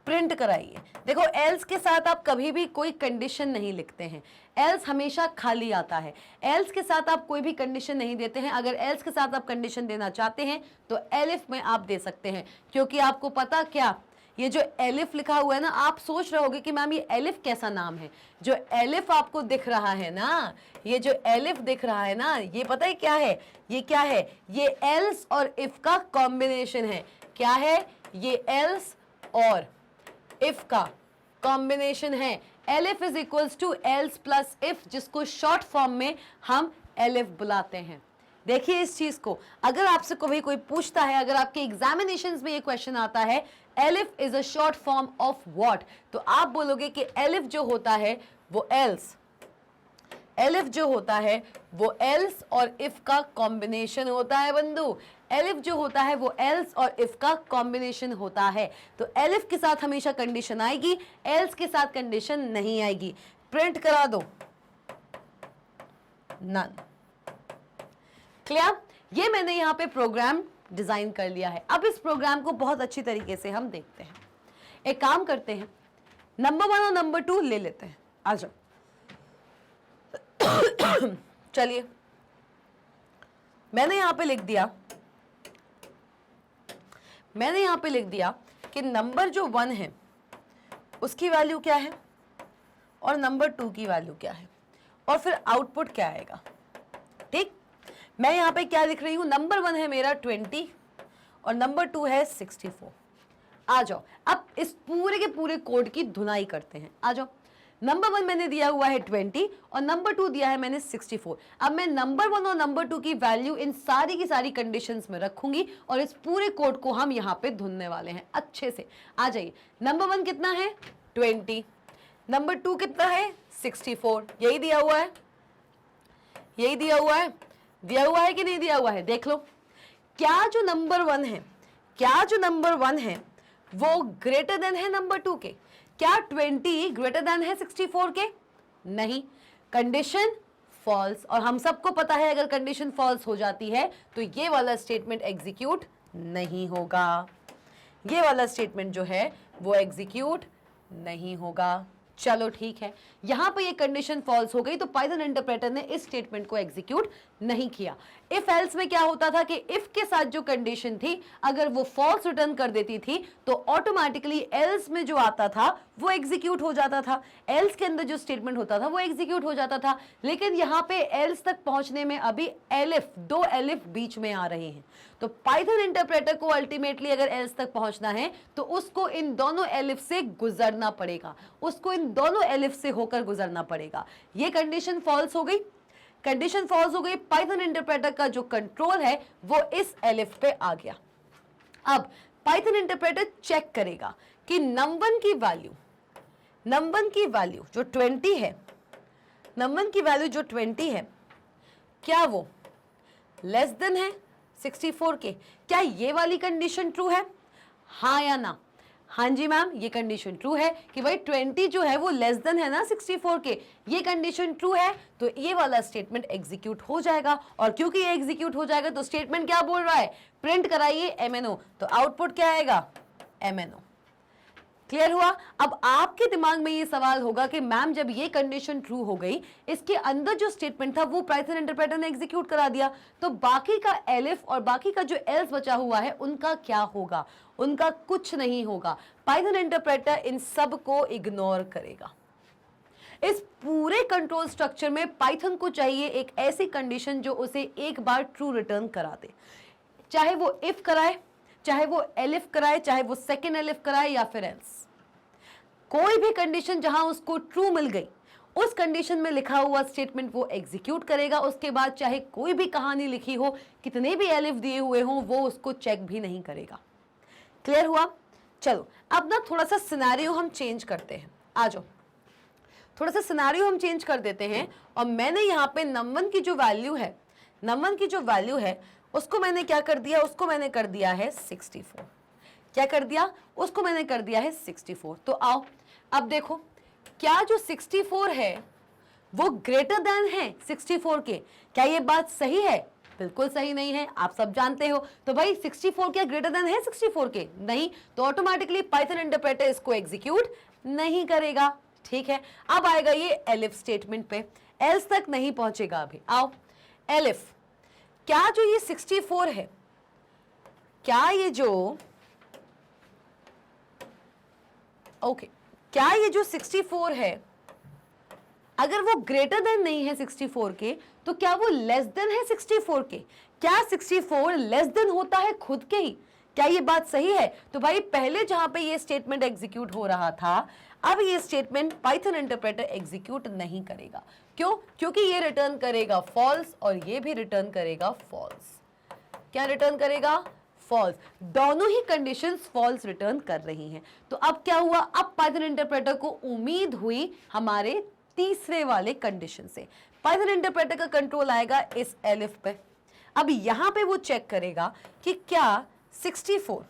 प्रिंट कराइए। देखो, एल्स के साथ आप कभी भी कोई कंडीशन नहीं लिखते हैं। एल्स हमेशा खाली आता है। एल्स के साथ आप कोई भी कंडीशन नहीं देते हैं। अगर एल्स के साथ आप कंडीशन देना चाहते हैं तो एलिफ में आप दे सकते हैं, क्योंकि आपको पता क्या, ये जो एलिफ लिखा हुआ है ना, आप सोच रहे होगे कि मैम ये एलिफ कैसा नाम है। जो एलिफ आपको दिख रहा है ना, ये जो एलिफ दिख रहा है ना, ये पता है क्या है? ये क्या है? ये एल्स और इफ का कॉम्बिनेशन है। क्या है? ये एल्स और इफ का कॉम्बिनेशन है। Elif is equals to else plus if, जिसको शॉर्ट फॉर्म में हम एलिफ बुलाते हैं। देखिए इस चीज को, अगर आपसे कभी कोई पूछता है, अगर आपके एग्जामिनेशंस में ये क्वेश्चन आता है, elif is a short form of what, तो आप बोलोगे कि एलिफ जो होता है वो एल्स, एलिफ जो होता है वो एल्स और इफ का कॉम्बिनेशन होता है बंधु। एलिफ जो होता है वो एल्स और इफ का कॉम्बिनेशन होता है। तो एलिफ के साथ हमेशा कंडीशन आएगी, एल्स के साथ कंडीशन नहीं आएगी। प्रिंट करा दो नन। क्लियर? ये मैंने यहाँ पे प्रोग्राम डिजाइन कर लिया है। अब इस प्रोग्राम को बहुत अच्छी तरीके से हम देखते हैं। एक काम करते हैं, नंबर 1 और नंबर 2 ले लेते हैं। आ जाओ। चलिए, मैंने यहां पे लिख दिया, मैंने यहां पे लिख दिया कि नंबर जो 1 है उसकी वैल्यू क्या है और नंबर 2 की वैल्यू क्या है, और फिर आउटपुट क्या आएगा। ठीक, मैं यहां पे क्या लिख रही हूं? नंबर 1 है मेरा 20 और नंबर 2 है 64। आ जाओ, अब इस पूरे के पूरे कोड की धुनाई करते हैं। आ जाओ, नंबर 1 मैंने दिया हुआ है 20 और नंबर 2 दिया है मैंने 64। अब मैं नंबर 1 और नंबर 2 की वैल्यू इन सारी की सारी कंडीशंस में रखूंगी और इस पूरे कोड को हम यहां पे धुनने वाले हैं अच्छे से। आ जाइए, नंबर 1 कितना है? 20। नंबर 2 कितना है? 64। यही दिया हुआ है, यही दिया हुआ है। दिया हुआ है कि नहीं दिया हुआ है? देख लो, क्या जो नंबर 1 है, क्या जो नंबर 1 है वो ग्रेटर देन है नंबर 2 के? क्या 20 ग्रेटर देन है 64 के? नहीं, कंडीशन फॉल्स। और हम सबको पता है अगर कंडीशन फॉल्स हो जाती है तो ये वाला स्टेटमेंट एग्जीक्यूट नहीं होगा, ये वाला स्टेटमेंट जो है वो एग्जीक्यूट नहीं होगा। चलो ठीक है, यहां पे ये कंडीशन फॉल्स हो गई तो पाइथन इंटरप्रेटर ने इस स्टेटमेंट को एग्जीक्यूट नहीं किया। इफ एल्स में क्या होता था कि इफ के साथ जो कंडीशन थी अगर वो फॉल्स रिटर्न कर देती थी तो ऑटोमेटिकली एल्स में जो आता था वो एग्जीक्यूट हो जाता था, एल्स के अंदर जो स्टेटमेंट होता था वो एग्जीक्यूट हो जाता था। लेकिन यहाँ पे एल्स तक पहुंचने में अभी एलिफ, 2 एलिफ बीच में आ रहे हैं, तो पाइथन इंटरप्रेटर को अल्टीमेटली अगर एल्स तक पहुंचना है तो उसको इन दोनों एलिफ से गुजरना पड़ेगा, उसको इन दोनों एलिफ से होकर गुजरना पड़ेगा। ये कंडीशन फॉल्स हो गई, कंडीशन फॉल्स हो गई, पाइथन इंटरप्रेटर का जो कंट्रोल है वो इस एलिफ पे आ गया। अब पाइथन इंटरप्रेटर चेक करेगा कि नंबर की वैल्यू, नंबर की वैल्यू जो 20 है, नंबर की वैल्यू जो 20 है, क्या वो लेस देन है 64 के? क्या ये वाली कंडीशन ट्रू है? हाँ या ना? हाँ जी मैम, ये कंडीशन ट्रू है कि भाई 20 जो है वो लेस देन है ना 64 के, ये कंडीशन ट्रू है तो ये वाला स्टेटमेंट एग्जीक्यूट हो जाएगा। और क्योंकि ये एग्जीक्यूट हो जाएगा तो स्टेटमेंट क्या बोल रहा है? प्रिंट कराइए MNO, तो आउटपुट क्या आएगा? MNO। क्लियर हुआ? अब आपके दिमाग में ये सवाल होगा कि मैम जब ये कंडीशन ट्रू हो गई, इसके अंदर जो स्टेटमेंट था वो पाइथन इंटरप्रेटर ने एग्जीक्यूट करा दिया, तो बाकी का एलिफ और बाकी का जो एल्स बचा हुआ है उनका क्या होगा? उनका कुछ नहीं होगा। पाइथन इंटरप्रेटर इन सब को इग्नोर करेगा। इस पूरे कंट्रोल स्ट्रक्चर में पाइथन को चाहिए एक ऐसी कंडीशन जो उसे एक बार ट्रू रिटर्न करा दे, चाहे वो इफ कराए, चाहे वो एलिफ कराए, चाहे वो सेकेंड एलिफ कराए या फिर एल्स। कोई भी कंडीशन जहां उसको ट्रू मिल गई, उस कंडीशन में लिखा हुआ स्टेटमेंट वो एग्जीक्यूट करेगा। उसके बाद चाहे कोई भी कहानी लिखी हो, कितने भी एलिफ दिए हुए हों, वो उसको चेक भी नहीं करेगा। क्लियर हुआ? चलो अब ना थोड़ा सा सिनेरियो हम चेंज करते हैं। आ जाओ, थोड़ा सा सिनेरियो हम चेंज कर देते हैं। और मैंने यहाँ पे नंबर की जो वैल्यू है, नंबर की जो वैल्यू है उसको मैंने क्या कर दिया, उसको मैंने कर दिया है 64। क्या कर दिया? उसको मैंने कर दिया है 64। तो आओ अब देखो, क्या जो 64 है वो ग्रेटर देन है 64 के? क्या ये बात सही है? बिल्कुल सही नहीं है, आप सब जानते हो। तो भाई 64 क्या ग्रेटर देन है 64 के? नहीं, तो ऑटोमेटिकली पाइथन इंटरप्रेटर इसको एग्जीक्यूट नहीं करेगा। ठीक है, अब आएगा ये एलिफ स्टेटमेंट पे, एल्स तक नहीं पहुंचेगा अभी। आओ एलिफ, क्या जो ये 64 है, क्या ये जो क्या ये जो 64 है अगर वो ग्रेटर देन नहीं है 64 के, तो क्या वो लेस देन है 64 के? क्या 64 लेस देन होता है खुद के ही? क्या ये बात सही है? तो भाई पहले जहां पे ये स्टेटमेंट एग्जीक्यूट हो रहा था, अब ये स्टेटमेंट पाइथन इंटरप्रेटर एग्जीक्यूट नहीं करेगा। क्यों? क्योंकि ये रिटर्न करेगा फॉल्स और ये भी रिटर्न करेगा फॉल्स। क्या रिटर्न करेगा? फॉल्स। दोनों ही कंडीशंस फॉल्स रिटर्न कर रही हैं। तो अब क्या हुआ? अब पाइथन इंटरप्रेटर को उम्मीद हुई हमारे तीसरे वाले कंडीशन से। पाइथन इंटरप्रेटर का कंट्रोल आएगा इस एलिफ पे। अब यहां पे वो चेक करेगा कि क्या 64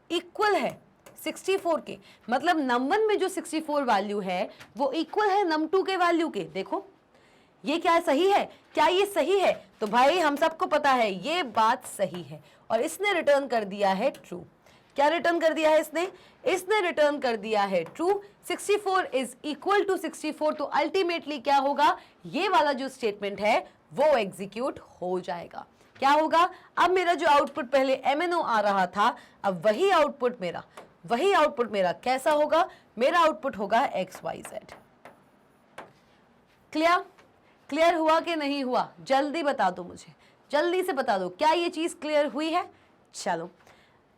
इक्वल है 64 के, मतलब नम1 में जो 64 वैल्यू है वो इक्वल है num2 के वैल्यू के। देखो ये क्या सही है? क्या ये सही है? तो भाई हम सबको पता है ये बात सही है और इसने रिटर्न कर दिया है ट्रू। क्या रिटर्न कर दिया है इसने रिटर्न कर दिया है ट्रू। 64 is equal to 64। तो अल्टीमेटली क्या होगा? ये वाला जो स्टेटमेंट है वो एग्जीक्यूट हो जाएगा। क्या होगा? अब मेरा जो आउटपुट पहले MNO आ रहा था, अब वही आउटपुट मेरा कैसा होगा? मेरा आउटपुट होगा XYZ। क्लियर हुआ कि नहीं हुआ? जल्दी बता दो मुझे, जल्दी से बता दो, क्या ये चीज क्लियर हुई है? चलो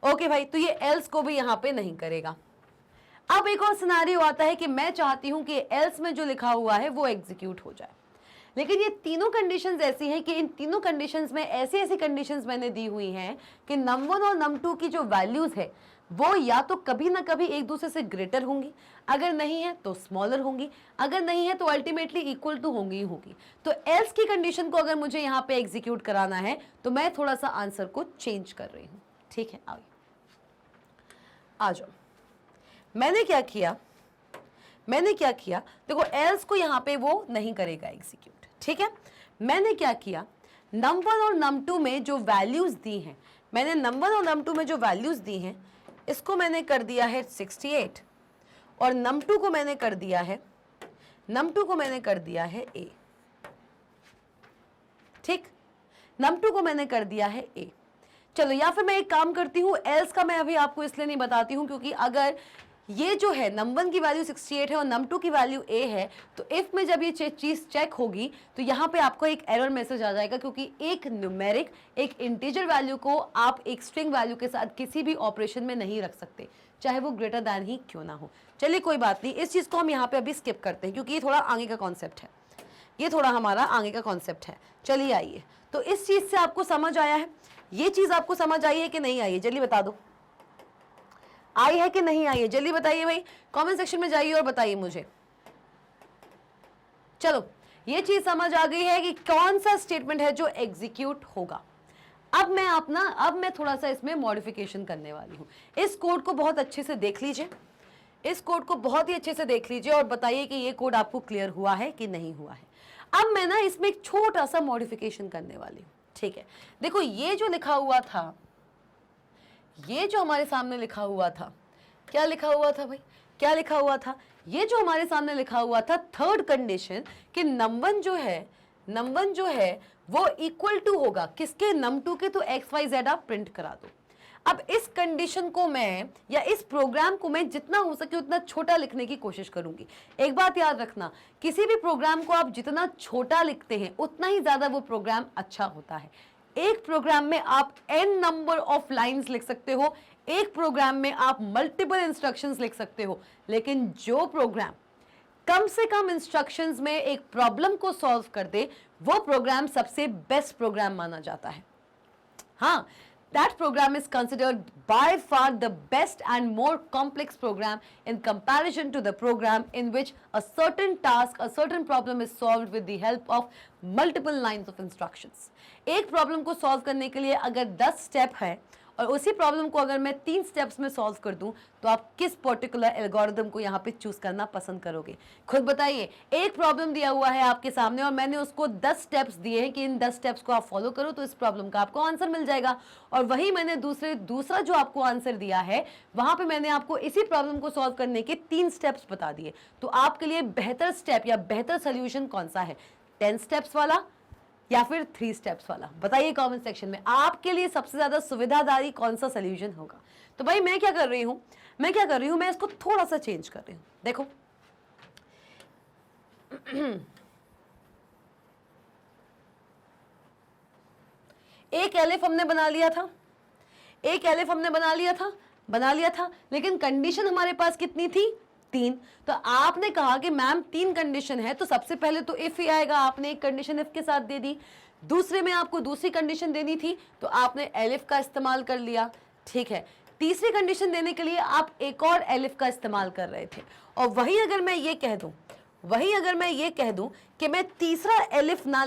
ओके भाई, तो ये एल्स को भी यहां पे नहीं करेगा। अब एक और सिनेरियो आता है कि मैं चाहती हूं कि एल्स में जो लिखा हुआ है वो एग्जीक्यूट हो जाए, लेकिन ये तीनों कंडीशंस ऐसी हैं कि इन तीनों कंडीशंस में ऐसी कंडीशंस मैंने दी हुई हैं कि num1 और num2 की जो वैल्यूज है वो या तो कभी ना कभी एक दूसरे से ग्रेटर होंगी, अगर नहीं है तो स्मॉलर होंगी, अगर नहीं है तो अल्टीमेटली इक्वल टू होंगी। तो एल्स की कंडीशन को अगर मुझे यहाँ पे एग्जीक्यूट कराना है तो मैं थोड़ा सा आंसर को चेंज कर रही हूँ। ठीक है, आ जाओ। मैंने क्या किया, देखो एल्स को यहाँ पे वो नहीं करेगा एग्जीक्यूट। ठीक है, मैंने क्या किया, num1 और num2 में जो वैल्यूज दी हैं, मैंने num1 और num2 में जो वैल्यूज दी हैं इसको मैंने कर दिया है 68 और num2 को मैंने कर दिया है A। ठीक, num2 को मैंने कर दिया है A। चलो, या फिर मैं एक काम करती हूँ, एल्स का मैं अभी आपको इसलिए नहीं बताती हूँ क्योंकि अगर ये जो है num1 की वैल्यू 68 है और num2 की वैल्यू A है, तो इफ में जब ये चीज चेक होगी तो यहाँ पे आपको एक एरर मैसेज आ जाएगा, क्योंकि एक न्यूमेरिक, एक इंटीजर वैल्यू को आप एक स्ट्रिंग वैल्यू के साथ किसी भी ऑपरेशन में नहीं रख सकते, चाहे वो ग्रेटर दैन ही क्यों ना हो। चलिए कोई बात नहीं, इस चीज को हम यहाँ पे अभी स्किप करते हैं क्योंकि ये थोड़ा आगे का कॉन्सेप्ट है, ये थोड़ा हमारा आगे का कॉन्सेप्ट है। चलिए आइए, तो इस चीज से आपको समझ आया है? ये चीज आपको समझ आई है कि नहीं आई है? जल्दी बता दो, आई है कि नहीं आई है? जल्दी बताइए भाई, कमेंट सेक्शन में जाइए और बताइए मुझे। चलो, ये चीज समझ आ गई है कि कौन सा स्टेटमेंट है जो एग्जीक्यूट होगा। अब मैं थोड़ा सा इसमें मॉडिफिकेशन करने वाली हूं। इस कोड को बहुत अच्छे से देख लीजिए, इस कोड को बहुत ही अच्छे से देख लीजिए और बताइए कि ये कोड आपको क्लियर हुआ है कि नहीं हुआ है। अब मैं ना इसमें एक छोटा सा मॉडिफिकेशन करने वाली हूं। ठीक है, देखो ये जो लिखा हुआ था, ये जो हमारे सामने लिखा हुआ था, क्या लिखा हुआ था भाई? क्या लिखा हुआ था? ये जो हमारे सामने लिखा हुआ था थर्ड कंडीशन कि num1 जो है वो इक्वल टू होगा किसके? num2 के। तो XYZ आप प्रिंट करा दो। अब इस कंडीशन को मैं या इस प्रोग्राम को मैं जितना हो सके उतना छोटा लिखने की कोशिश करूंगी। एक बात याद रखना, किसी भी प्रोग्राम को आप जितना छोटा लिखते हैं उतना ही ज्यादा वो प्रोग्राम अच्छा होता है। एक प्रोग्राम में आप n नंबर ऑफ लाइंस लिख सकते हो, एक प्रोग्राम में आप मल्टीपल इंस्ट्रक्शंस लिख सकते हो, लेकिन जो प्रोग्राम कम से कम इंस्ट्रक्शंस में एक प्रॉब्लम को सॉल्व कर दे वो प्रोग्राम सबसे बेस्ट प्रोग्राम माना जाता है। हाँ, that program is considered by far the best and more complex program in comparison to the program in which a certain task, a certain problem is solved with the help of multiple lines of instructions. एक problem को solve करने के लिए अगर 10 step है और उसी problem को अगर मैं 3 स्टेप्स में सॉल्व कर दूं तो आप किस पर्टिकुलर एल्गोरिथम को यहाँ पे चूज करना पसंद करोगे? खुद बताइए। एक प्रॉब्लम दिया हुआ है आपके सामने और मैंने उसको 10 स्टेप्स दिए हैं कि इन 10 स्टेप्स को आप फॉलो करो तो इस प्रॉब्लम का आपको आंसर मिल जाएगा। और वही मैंने दूसरा जो आपको आंसर दिया है वहां पे मैंने आपको इसी प्रॉब्लम को सॉल्व करने के 3 स्टेप्स बता दिए। तो आपके लिए बेहतर स्टेप या बेहतर सोल्यूशन कौन सा है, 10 स्टेप्स वाला या फिर 3 स्टेप्स वाला? बताइए कमेंट सेक्शन में आपके लिए सबसे ज्यादा सुविधादायी कौन सा सोल्यूशन होगा। तो भाई मैं क्या कर रही हूं, मैं इसको थोड़ा सा चेंज कर रही हूं। देखो एक एलिफ हमने बना लिया था, लेकिन कंडीशन हमारे पास कितनी थी? 3। तो आपने कहा कि मैम 3 कंडीशन है तो सबसे पहले तो इफ ही आएगा, आपने एक कंडीशन इफ के साथ दे दी। दूसरे में आपको दूसरी कंडीशन देनी थी तो आपने एलिफ का इस्तेमाल कर लिया, ठीक है। तीसरी कंडीशन देने के लिए आप एक और एलिफ का इस्तेमाल कर रहे थे। और वहीं अगर मैं ये कह दूं कि मैं तीसरा एलिफ ना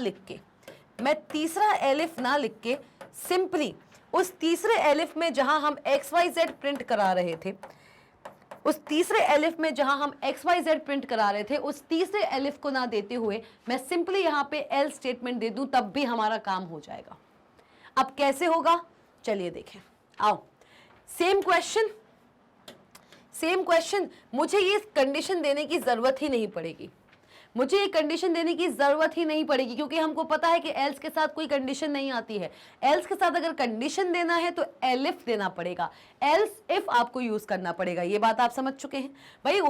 लिख के सिंपली उस तीसरे एलिफ में जहां हम XYZ प्रिंट करा रहे थे, उस तीसरे एलिफ को ना देते हुए मैं सिंपली यहां पे एल स्टेटमेंट दे दूं तब भी हमारा काम हो जाएगा। अब कैसे होगा चलिए देखें। आओ, सेम क्वेश्चन, मुझे ये कंडीशन देने की जरूरत ही नहीं पड़ेगी क्योंकि हमको पता है कि एल्स के साथ कोई कंडीशन नहीं आती है। एल्स के साथ अगर कंडीशन देना है तो एलिफ देना पड़ेगा, एल्स इफ आपको यूज करना पड़ेगा। ये बात आप समझ चुके हैं भाई।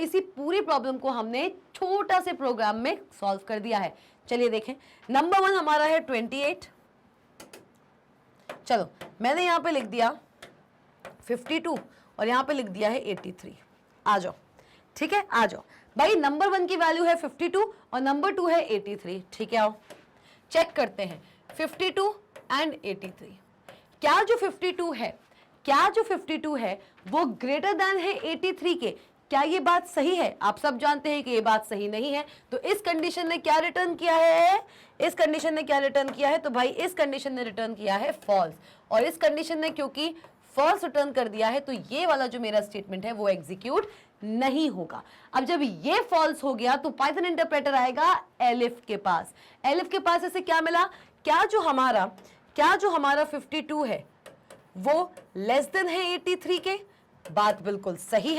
इसी पूरी प्रॉब्लम को हमने छोटा से प्रोग्राम में सॉल्व कर दिया है। चलिए देखें, नंबर 1 हमारा है 28। चलो मैंने यहां पे लिख दिया 52 और यहां पे लिख दिया है 83। आ जाओ, ठीक है, आ जाओ भाई। नंबर 1 की वैल्यू है 52 और नंबर 2 है 83, ठीक है। आओ चेक करते हैं 52 एंड 83। क्या जो 52 है वो ग्रेटर देन है 83 के? क्या ये बात सही है? आप सब जानते हैं कि ये बात सही नहीं है। तो इस कंडीशन ने क्या रिटर्न किया है? तो भाई इस कंडीशन ने रिटर्न किया है फॉल्स। और इस कंडीशन ने क्योंकि फॉल्स रिटर्न कर दिया है तो ये वाला जो मेरा स्टेटमेंट है वो एग्जीक्यूट नहीं होगा। अब जब ये फॉल्स हो गया तो पाइथन इंटरप्रेटर आएगा एलिफ के पास इसे क्या मिला? क्या जो हमारा 52 है वो लेस देन है 83 के? बात बिल्कुल सही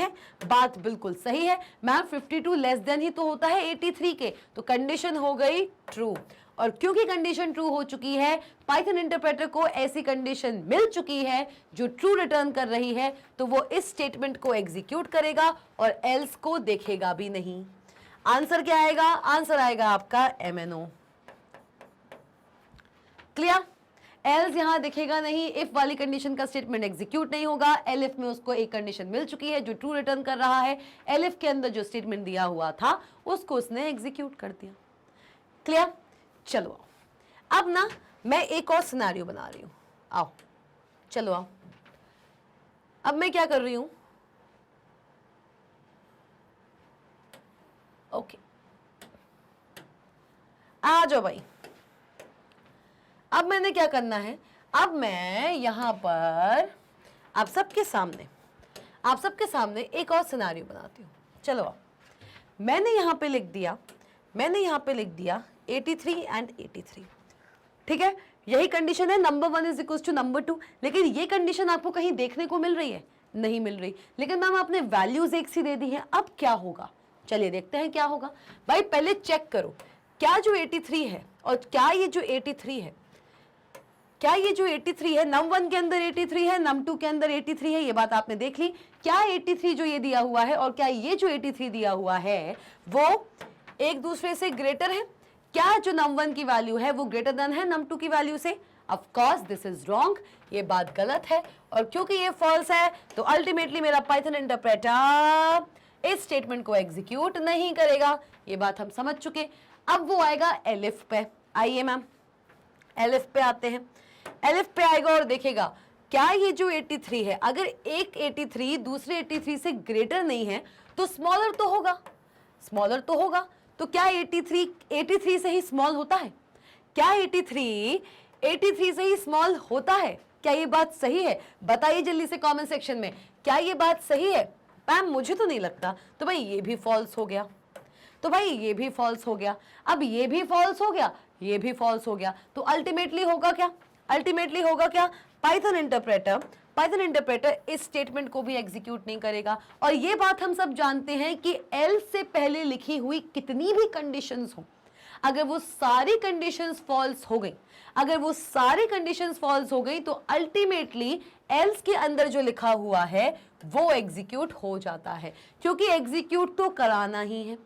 है, मैम 52 लेस देन ही तो होता है 83 के, तो कंडीशन हो गई ट्रू। और क्योंकि कंडीशन ट्रू हो चुकी है, पाइथन इंटरप्रेटर को ऐसी कंडीशन मिल चुकी है जो ट्रू रिटर्न कर रही है, तो वो इस स्टेटमेंट को एग्जीक्यूट करेगा और एल्स को देखेगा भी नहीं। आंसर क्या आएगा? आंसर आएगा आपका MNO। क्लियर? एल्स यहां दिखेगा नहीं, इफ वाली कंडीशन का स्टेटमेंट एग्जीक्यूट नहीं होगा। एलिफ में उसको एक कंडीशन मिल चुकी है जो ट्रू रिटर्न कर रहा है, एलिफ के अंदर जो स्टेटमेंट दिया हुआ था उसको उसने एग्जीक्यूट कर दिया। क्लियर? चलो अब ना मैं एक और सिनेरियो बना रही हूं। आओ चलो आओ, अब मैं क्या कर रही हूं, ओके आ जाओ भाई। अब मैंने क्या करना है, अब मैं यहां पर आप सबके सामने एक और सिनेरियो बनाती हूं। चलो आओ, मैंने यहां पे लिख दिया 83 एंड 83, ठीक है। यही कंडीशन है, number 1 is equal to number 2। लेकिन ये कंडीशन आपको कहीं देखने को मिल रही है? नहीं मिल रही। लेकिन मैम आपने वैल्यूज एक सी दे दी है, अब क्या होगा? चलिए देखते हैं क्या होगा। भाई पहले चेक करो क्या जो 83 है और क्या ये जो 83 है क्या ये जो 83 है num 1 के अंदर 83 है, num 2 के अंदर 83 है, ये बात आपने देख ली। क्या 83 जो ये दिया हुआ है और क्या ये जो 83 दिया हुआ है वो एक दूसरे से ग्रेटर है? क्या जो num 1 की वैल्यू है वो ग्रेटर देन है num 2 की वैल्यू से? Of course this is wrong, ये बात गलत है। और क्योंकि ये फॉल्स है तो अल्टीमेटली मेरा पाइथन इंटरप्रेटर इस स्टेटमेंट को एग्जीक्यूट नहीं करेगा। ये बात हम समझ चुके। अब वो आएगा एलिफ पे। आइए मैम एलिफ पे आते हैं। एलिफ पे आएगा और देखेगा क्या ये जो 83 है, अगर एक 83 दूसरे 83 से ग्रेटर नहीं है तो स्मॉलर तो होगा, स्मॉलर तो होगा। तो क्या 83 से ही स्मॉल होता है? क्या 83 से ही स्मॉल होता है? क्या ये बात सही है? बताइए जल्दी से कमेंट सेक्शन में, क्या ये बात सही है? मैम मुझे तो नहीं लगता। तो भाई ये भी फॉल्स हो गया, तो भाई ये भी फॉल्स हो गया। अब ये भी फॉल्स हो गया, ये भी फॉल्स हो गया। तो अल्टीमेटली होगा क्या? अल्टीमेटली होगा क्या? पाइथन इंटरप्रेटर इस स्टेटमेंट को भी एग्जीक्यूट नहीं करेगा। और ये बात हम सब जानते हैं कि एल्स से पहले लिखी हुई कितनी भी कंडीशंस हो, अगर वो सारी कंडीशंस फॉल्स हो गई, अगर वो सारी कंडीशंस फॉल्स हो गई तो अल्टीमेटली एल्स के अंदर जो लिखा हुआ है वो एग्जीक्यूट हो जाता है, क्योंकि एग्जीक्यूट तो कराना ही है।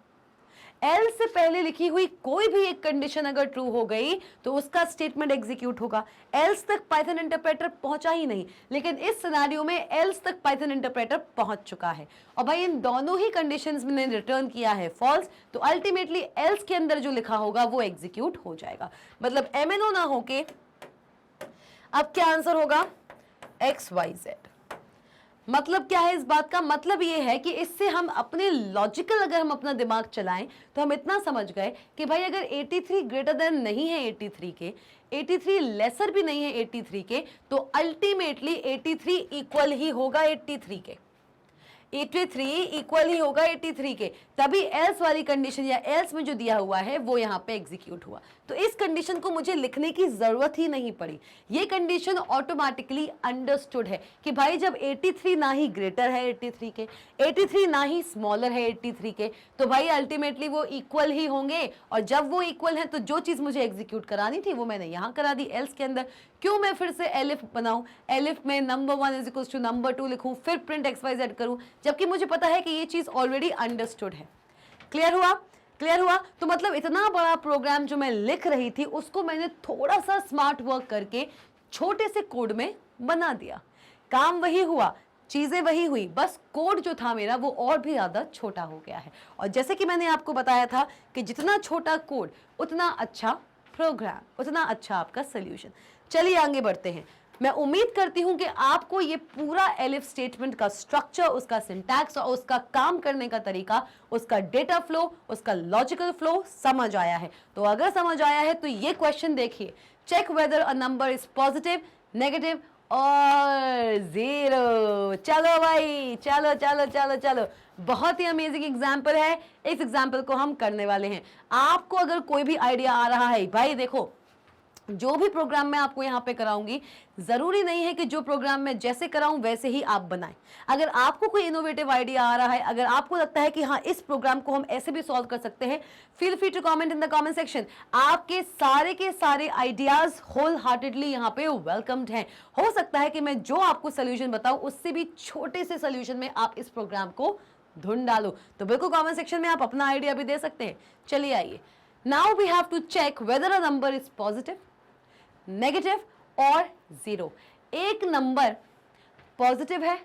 एल्स से पहले लिखी हुई कोई भी एक कंडीशन अगर ट्रू हो गई तो उसका स्टेटमेंट एग्जीक्यूट होगा। एल्स तक पाइथन इंटरप्रेटर पहुंचा ही नहीं, लेकिन इस सिनेरियो में एल्स तक पाइथन इंटरप्रेटर पहुंच चुका है और भाई इन दोनों ही कंडीशंस में रिटर्न किया है फॉल्स, तो अल्टीमेटली एल्स के अंदर जो लिखा होगा वो एग्जीक्यूट हो जाएगा। मतलब MNO ना होके अब क्या आंसर होगा? XYZ। मतलब क्या है इस बात का? मतलब ये है कि इससे हम अपने लॉजिकल अगर हम अपना दिमाग चलाएं तो हम इतना समझ गए कि भाई अगर 83 ग्रेटर देन नहीं है 83 के, 83 लेसर भी नहीं है 83 के, तो अल्टीमेटली 83 इक्वल ही होगा 83 के, 83 इक्वल ही होगा 83 के। तभी एल्स वाली कंडीशन या एल्स में जो दिया हुआ है वो यहाँ पे एग्जीक्यूट हुआ। तो इस कंडीशन को मुझे लिखने की जरूरत ही नहीं पड़ी, ये कंडीशन ऑटोमेटिकली अंडरस्टूड है कि भाई जब 83 ना ही ग्रेटर है 83 के, 83 ना ही स्मॉलर है 83 के, तो भाई अल्टीमेटली वो इक्वल ही होंगे। और जब वो इक्वल है तो जो चीज मुझे एग्जीक्यूट करानी थी वो मैंने यहाँ करा दी एल्स के अंदर। क्यों मैं फिर से एलिफ बनाऊं, एलिफ में number 1 is equals to number 2 लिखूं, फिर प्रिंट XYZ करूं, जबकि मुझे पता है कि ये चीज ऑलरेडी अंडरस्टूड है। क्लियर हुआ? क्लियर हुआ? तो मतलब इतना बड़ा प्रोग्राम जो मैं लिख रही थी उसको मैंने थोड़ा सा स्मार्ट वर्क करके छोटे से कोड में बना दिया। काम वही हुआ, चीजें वही हुई, बस कोड जो था मेरा वो और भी ज्यादा छोटा हो गया है। और जैसे कि मैंने आपको बताया था कि जितना छोटा कोड उतना अच्छा प्रोग्राम, उतना अच्छा आपका सोल्यूशन। चलिए आगे बढ़ते हैं। मैं उम्मीद करती हूं कि आपको ये पूरा एलिफ स्टेटमेंट का स्ट्रक्चर, उसका सिंटैक्स और उसका काम करने का तरीका, उसका डेटा फ्लो, उसका लॉजिकल फ्लो समझ आया है। तो अगर समझ आया है तो ये क्वेश्चन देखिए, check whether a number is positive, negative और जीरो। चलो भाई, चलो चलो चलो चलो, बहुत ही अमेजिंग एग्जाम्पल है। इस एग्जाम्पल को हम करने वाले हैं। आपको अगर कोई भी आइडिया आ रहा है, भाई देखो जो भी प्रोग्राम मैं आपको यहाँ पे कराऊंगी, जरूरी नहीं है कि जो प्रोग्राम मैं जैसे कराऊं वैसे ही आप बनाएं। अगर आपको कोई इनोवेटिव आइडिया आ रहा है, अगर आपको लगता है कि हाँ इस प्रोग्राम को हम ऐसे भी सॉल्व कर सकते हैं, feel free to comment in the comment section. आपके सारे के सारे आइडियाज होल हार्टेडली यहाँ पे वेलकम्ड हैं। हो सकता है कि मैं जो आपको सोल्यूशन बताऊं उससे भी छोटे से सोल्यूशन में आप इस प्रोग्राम को ढूंढ डालो। तो बिल्कुल कमेंट सेक्शन में आप अपना आइडिया भी दे सकते हैं। चलिए आइए, now we have to check whether a number is positive, negative और जीरो। एक नंबर पॉजिटिव है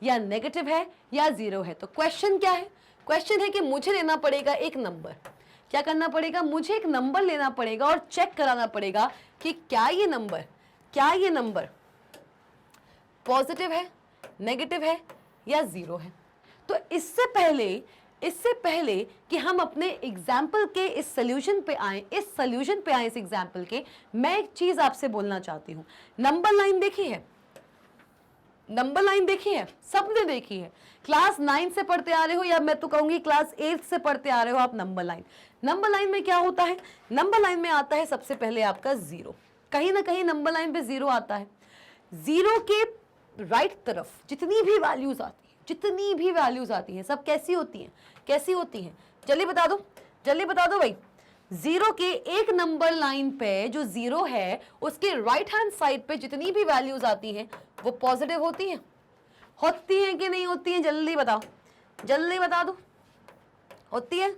या नेगेटिव है या जीरो है। तो क्वेश्चन क्या है? क्वेश्चन है कि मुझे लेना पड़ेगा एक नंबर। क्या करना पड़ेगा? मुझे एक नंबर लेना पड़ेगा और चेक कराना पड़ेगा कि क्या ये नंबर पॉजिटिव है, नेगेटिव है या जीरो है। तो इससे पहले कि हम अपने एग्जाम्पल के इस सोल्यूशन पे आए, इस एग्जाम्पल के, मैं एक चीज आपसे बोलना चाहती हूं। नंबर लाइन देखी है? नंबर लाइन देखी है? सबने देखी है। क्लास 9 से पढ़ते आ रहे हो या मैं तो कहूंगी क्लास 8 से पढ़ते आ रहे हो आप नंबर लाइन। नंबर लाइन में क्या होता है? नंबर लाइन में आता है सबसे पहले आपका जीरो। कहीं ना कहीं नंबर लाइन पे जीरो आता है। जीरो के राइट तरफ जितनी भी वैल्यूज आती हैं, सब कैसी होती हैं? जल्दी बता दो भाई। जीरो के एक नंबर लाइन पे जो जीरो है उसके राइट हैंड साइड पे जितनी भी वैल्यूज आती हैं वो पॉजिटिव होती हैं कि नहीं होती हैं? जल्दी बताओ, जल्दी बता दो। होती है।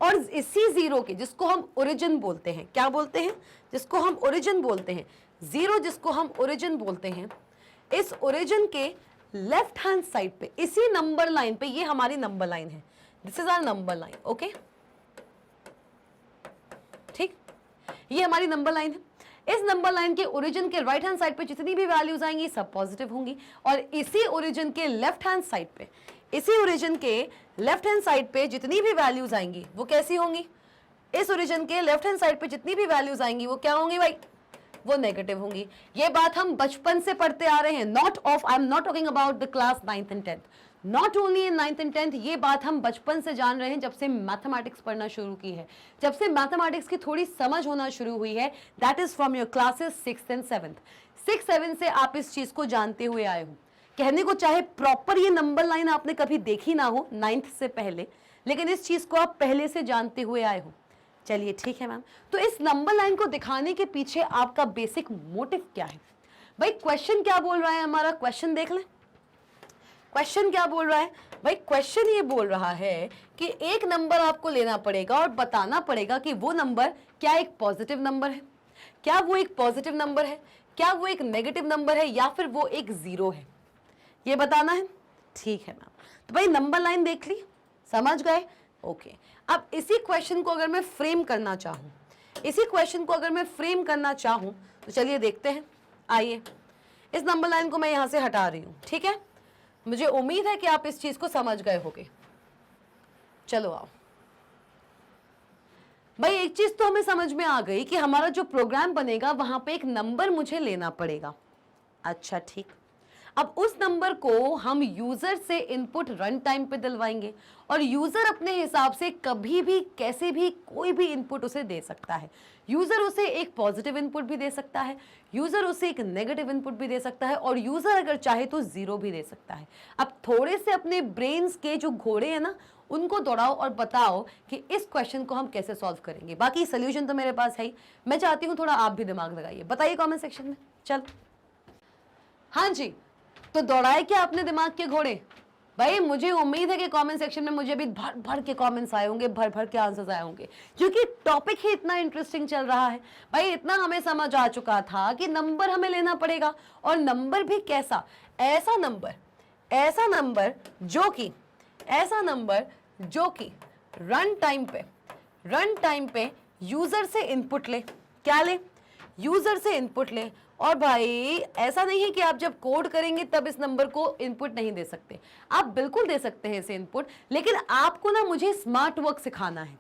और इसी जीरो के, जिसको हम ओरिजिन बोलते हैं, क्या बोलते हैं? जिसको हम ओरिजिन बोलते हैं, जीरो जिसको हम ओरिजिन बोलते हैं, इस ओरिजिन के लेफ्ट हैंड साइड पे इसी नंबर लाइन पे, ये हमारी नंबर लाइन है, this is our number line, okay, ठीक, ये हमारी नंबर लाइन है। इस नंबर लाइन के ओरिजिन के राइट हैंड साइड पे जितनी भी वैल्यूज आएंगी सब पॉजिटिव होंगी, और इसी ओरिजिन के लेफ्ट हैंड साइड पे, इसी ओरिजिन के लेफ्ट हैंड साइड पे जितनी भी वैल्यूज आएंगी वो कैसी होंगी? इस ओरिजिन के लेफ्ट हैंड साइड पे जितनी भी वैल्यूज आएंगी वो क्या होंगी भाई? वो नेगेटिव होंगी। ये बात हम बचपन से पढ़ते आ रहे हैं, I am not talking about the class 9th and 10th, not only in 9th and 10th, ये बात हम बचपन से जान रहे हैं, जब से मैथमेटिक्स पढ़ना शुरू की है, जब से मैथमेटिक्स की थोड़ी समझ होना शुरू हुई है, that is from your classes 6th and 7th। 6, 7 से आप इस चीज को जानते हुए आए हो। कहने को चाहे प्रॉपर ये नंबर लाइन आपने कभी देखी ना हो 9th से पहले, लेकिन इस चीज को आप पहले से जानते हुए आए हो। चलिए ठीक है मैम, तो इस नंबर लाइन को दिखाने के पीछे आपका बेसिक मोटिव क्या है? भाई क्वेश्चन क्या बोल रहा है हमारा? क्वेश्चन देख लें, क्वेश्चन क्या बोल रहा है भाई? क्वेश्चन ये बोल रहा है कि एक नंबर आपको लेना पड़ेगा और बताना पड़ेगा कि वो नंबर क्या एक पॉजिटिव नंबर है, क्या वो एक पॉजिटिव नंबर है, क्या वो एक नेगेटिव नंबर है, या फिर वो एक जीरो है, ये बताना है। ठीक है मैम, तो भाई नंबर लाइन देख ली, समझ गए? ओके। अब इसी क्वेश्चन को अगर मैं फ्रेम करना चाहूं, इसी क्वेश्चन को अगर मैं फ्रेम करना चाहूं तो चलिए देखते हैं। आइए, इस नंबर लाइन को मैं यहां से हटा रही हूं, ठीक है? मुझे उम्मीद है कि आप इस चीज को समझ गए होंगे। चलो आओ भाई, एक चीज तो हमें समझ में आ गई कि हमारा जो प्रोग्राम बनेगा वहां पे एक नंबर मुझे लेना पड़ेगा। अच्छा ठीक, अब उस नंबर को हम यूजर से इनपुट रन टाइम पे दिलवाएंगे, और यूजर अपने हिसाब से कभी भी कैसे भी कोई भी इनपुट उसे दे सकता है। यूजर उसे एक पॉजिटिव इनपुट भी दे सकता है, यूजर उसे एक नेगेटिव इनपुट भी दे सकता है, और यूजर अगर चाहे तो जीरो भी दे सकता है। अब थोड़े से अपने ब्रेन्स के जो घोड़े हैं ना, उनको दौड़ाओ और बताओ कि इस क्वेश्चन को हम कैसे सॉल्व करेंगे। बाकी सोल्यूशन तो मेरे पास है ही, मैं चाहती हूँ थोड़ा आप भी दिमाग लगाइए। बताइए कमेंट सेक्शन में। चल हाँ जी, तो दौड़ाए क्या अपने दिमाग के घोड़े? भाई मुझे उम्मीद है कि कमेंट सेक्शन में मुझे भी भर भर के कमेंट्स आए होंगे, भर भर के आंसर्स आए होंगे, क्योंकि टॉपिक ही इतना इंटरेस्टिंग चल रहा है। भाई इतना हमें समझ आ चुका था कि नंबर हमें लेना पड़ेगा, और नंबर भी कैसा? ऐसा नंबर जो कि रन टाइम पे यूजर से इनपुट ले। क्या ले? यूजर से इनपुट ले। और भाई ऐसा नहीं है कि आप जब कोड करेंगे तब इस नंबर को इनपुट नहीं दे सकते, आप बिल्कुल दे सकते हैं इसे इनपुट, लेकिन आपको ना मुझे स्मार्ट वर्क सिखाना है,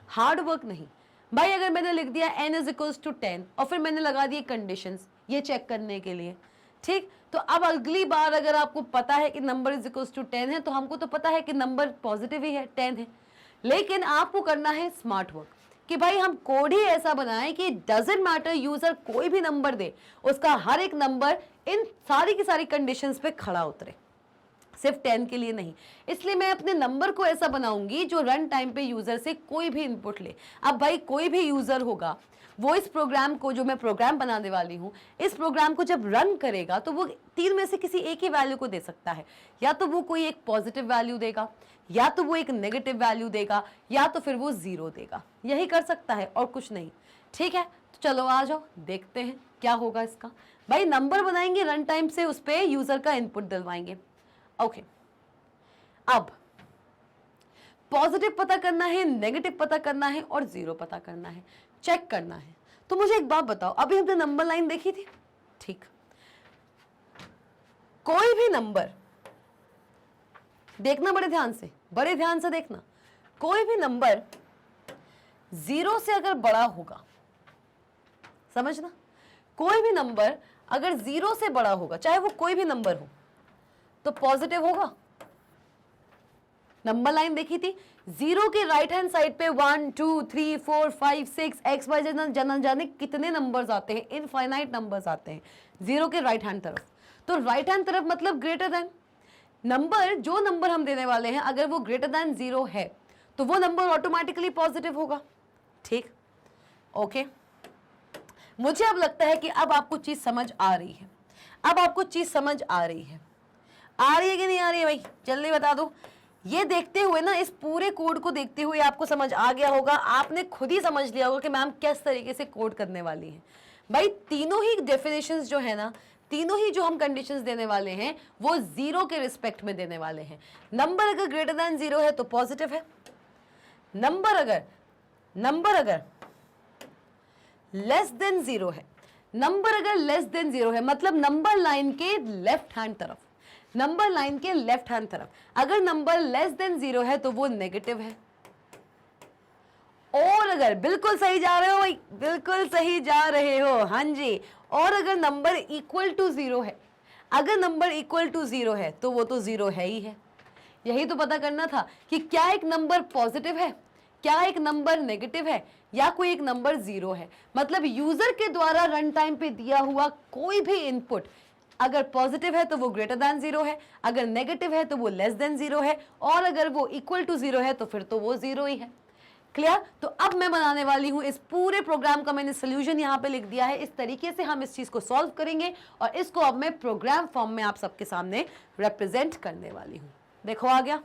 हार्ड वर्क नहीं। भाई अगर मैंने लिख दिया n = 10 और फिर मैंने लगा दिए कंडीशंस ये चेक करने के लिए, ठीक, तो अब अगली बार अगर आपको पता है कि नंबर = 10 है, तो हमको तो पता है कि नंबर पॉजिटिव ही है, 10 है, लेकिन आपको करना है स्मार्ट वर्क कि भाई हम कोड ही ऐसा बनाएं कि डजंट मैटर यूजर कोई भी नंबर दे, उसका हर एक नंबर इन सारी की सारी कंडीशंस पे खड़ा उतरे, सिर्फ 10 के लिए नहीं। इसलिए मैं अपने नंबर को ऐसा बनाऊंगी जो रन टाइम पे यूजर से कोई भी इनपुट ले। अब भाई कोई भी यूजर होगा, वो इस प्रोग्राम को, जो मैं प्रोग्राम बनाने वाली हूँ, इस प्रोग्राम को जब रन करेगा तो वो 3 में से किसी एक ही वैल्यू को दे सकता है। या तो वो कोई एक पॉजिटिव वैल्यू देगा, या तो वो एक नेगेटिव वैल्यू देगा, या तो फिर वो 0 देगा, यही कर सकता है और कुछ नहीं। ठीक है, तो चलो आ जाओ देखते हैं क्या होगा इसका। भाई नंबर बनाएंगे रन टाइम से, उस पर यूजर का इनपुट दिलवाएंगे। ओके, अब पॉजिटिव पता करना है, नेगेटिव पता करना है और 0 पता करना है, चेक करना है। तो मुझे एक बात बताओ, अभी हमने नंबर लाइन देखी थी, ठीक, कोई भी नंबर देखना बड़े ध्यान से देखना, कोई भी नंबर 0 से अगर बड़ा होगा, समझना, कोई भी नंबर अगर 0 से बड़ा होगा, चाहे वो कोई भी नंबर हो, तो पॉजिटिव होगा। नंबर लाइन देखी थी, 0 के राइट हैंड साइड पे 1 2 3 4 5 6 एक्स वाई जेड जाने कितने नंबर्स आते हैं, इनफाइनाइट नंबर्स आते हैं 0 के राइट हैंड तरफ। तो राइट हैंड तरफ मतलब ग्रेटर देन नंबर, जो नंबर हम देने वाले हैं अगर वो ग्रेटर देन 0 है तो वो नंबर ऑटोमेटिकली पॉजिटिव होगा। ठीक, ओके। मुझे अब लगता है कि अब आपको चीज समझ आ रही है, अब आपको चीज समझ आ रही है, आ रही है कि नहीं आ रही है भाई, जल्दी बता दो। ये देखते हुए ना, इस पूरे कोड को देखते हुए आपको समझ आ गया होगा, आपने खुद ही समझ लिया होगा कि मैम किस तरीके से कोड करने वाली है। भाई तीनों ही डेफिनेशंस जो है ना, तीनों ही जो हम कंडीशंस देने वाले हैं वो जीरो के रिस्पेक्ट में देने वाले हैं। नंबर अगर ग्रेटर देन जीरो है तो पॉजिटिव है, नंबर अगर लेस देन जीरो है, नंबर अगर लेस देन जीरो है मतलब नंबर लाइन के लेफ्ट हैंड तरफ, नंबर लाइन के लेफ्ट हैंड तरफ अगर नंबर लेस देन जीरो है तो वो नेगेटिव है। और अगर, बिल्कुल सही जा रहे हो भाई, बिल्कुल सही जा रहे हो, हाँ जी, और अगर नंबर इक्वल टू जीरो है, अगर नंबर इक्वल टू जीरो है तो वो तो जीरो है ही है। यही तो पता करना था कि क्या एक नंबर पॉजिटिव है, क्या एक नंबर नेगेटिव है, या कोई एक नंबर जीरो है। मतलब यूजर के द्वारा रन टाइम पे दिया हुआ कोई भी इनपुट अगर पॉजिटिव है तो वो ग्रेटर देन जीरो है, अगर नेगेटिव है तो वो लेस देन जीरो है, और अगर वो इक्वल टू जीरो है तो फिर तो वो जीरो ही है। क्लियर? तो अब मैं बनाने वाली हूं इस पूरे प्रोग्राम का, मैंने सोल्यूशन यहां पे लिख दिया है। इस तरीके से हम इस चीज को सॉल्व करेंगे और इसको अब मैं प्रोग्राम फॉर्म में आप सबके सामने रिप्रेजेंट करने वाली हूं। देखो आ गया।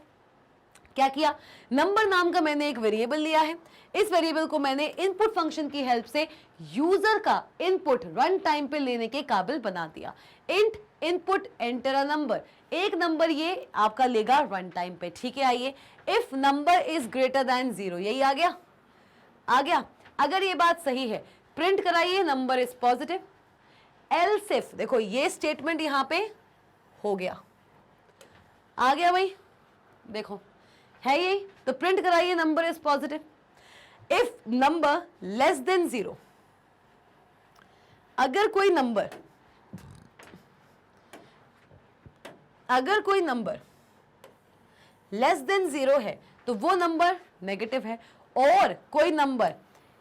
क्या किया, नंबर नाम का मैंने एक वेरिएबल लिया है, इस वेरिएबल को मैंने इनपुट फंक्शन की हेल्प से यूजर का इनपुट रन टाइम पे लेने के काबिल बना दिया। Int input enter a number, एक नंबर ये आपका लेगा रन टाइम पे, ठीक है। आइए, if number is greater than zero, यही आ गया, आ गया। अगर ये बात सही है प्रिंट कराइए number is positive. Else if, देखो ये स्टेटमेंट यहां पे हो गया, आ गया भाई, देखो है यही, तो प्रिंट कराइए number is positive. If number less than zero, अगर कोई नंबर लेस देन जीरो है तो वो नंबर नेगेटिव है, और कोई नंबर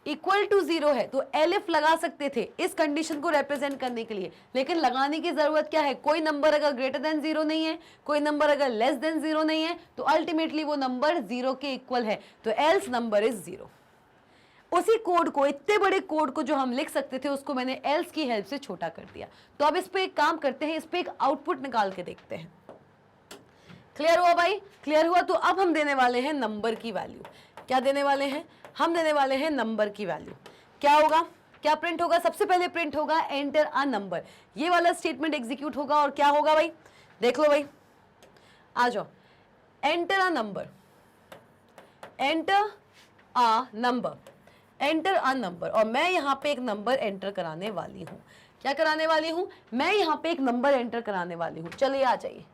इक्वल टू जीरो है तो एलिफ लगा सकते थे इस कंडीशन को रिप्रेजेंट करने के लिए, लेकिन लगाने की जरूरत क्या है, कोई नंबर अगर ग्रेटर देन जीरो नहीं है, कोई नंबर अगर लेस देन जीरो नहीं है तो अल्टीमेटली वो नंबर जीरो के इक्वल है, तो एल्स नंबर इज जीरो। उसी कोड को, इतने बड़े कोड को जो हम लिख सकते थे उसको मैंने एल्स की हेल्प से छोटा कर दिया। तो अब इस पे एक काम करते हैं, इस पे एक आउटपुट निकाल के देखते हैं। क्लियर हुआ भाई, क्लियर हुआ। तो अब हम देने वाले हैं नंबर की वैल्यू। क्या देने वाले हैं, हम देने वाले हैं नंबर की वैल्यू। क्या होगा, क्या प्रिंट होगा, सबसे पहले प्रिंट होगा एंटर अ नंबर, ये वाला स्टेटमेंट एग्जीक्यूट होगा, और क्या होगा भाई, देख लो भाई, आ जाओ, enter a number, enter a number, enter a number, और मैं यहाँ पे एक नंबर एंटर कराने वाली हूँ। क्या कराने वाली हूँ, मैं यहाँ पे एक नंबर एंटर कराने वाली हूँ। चलिए आ जाइए,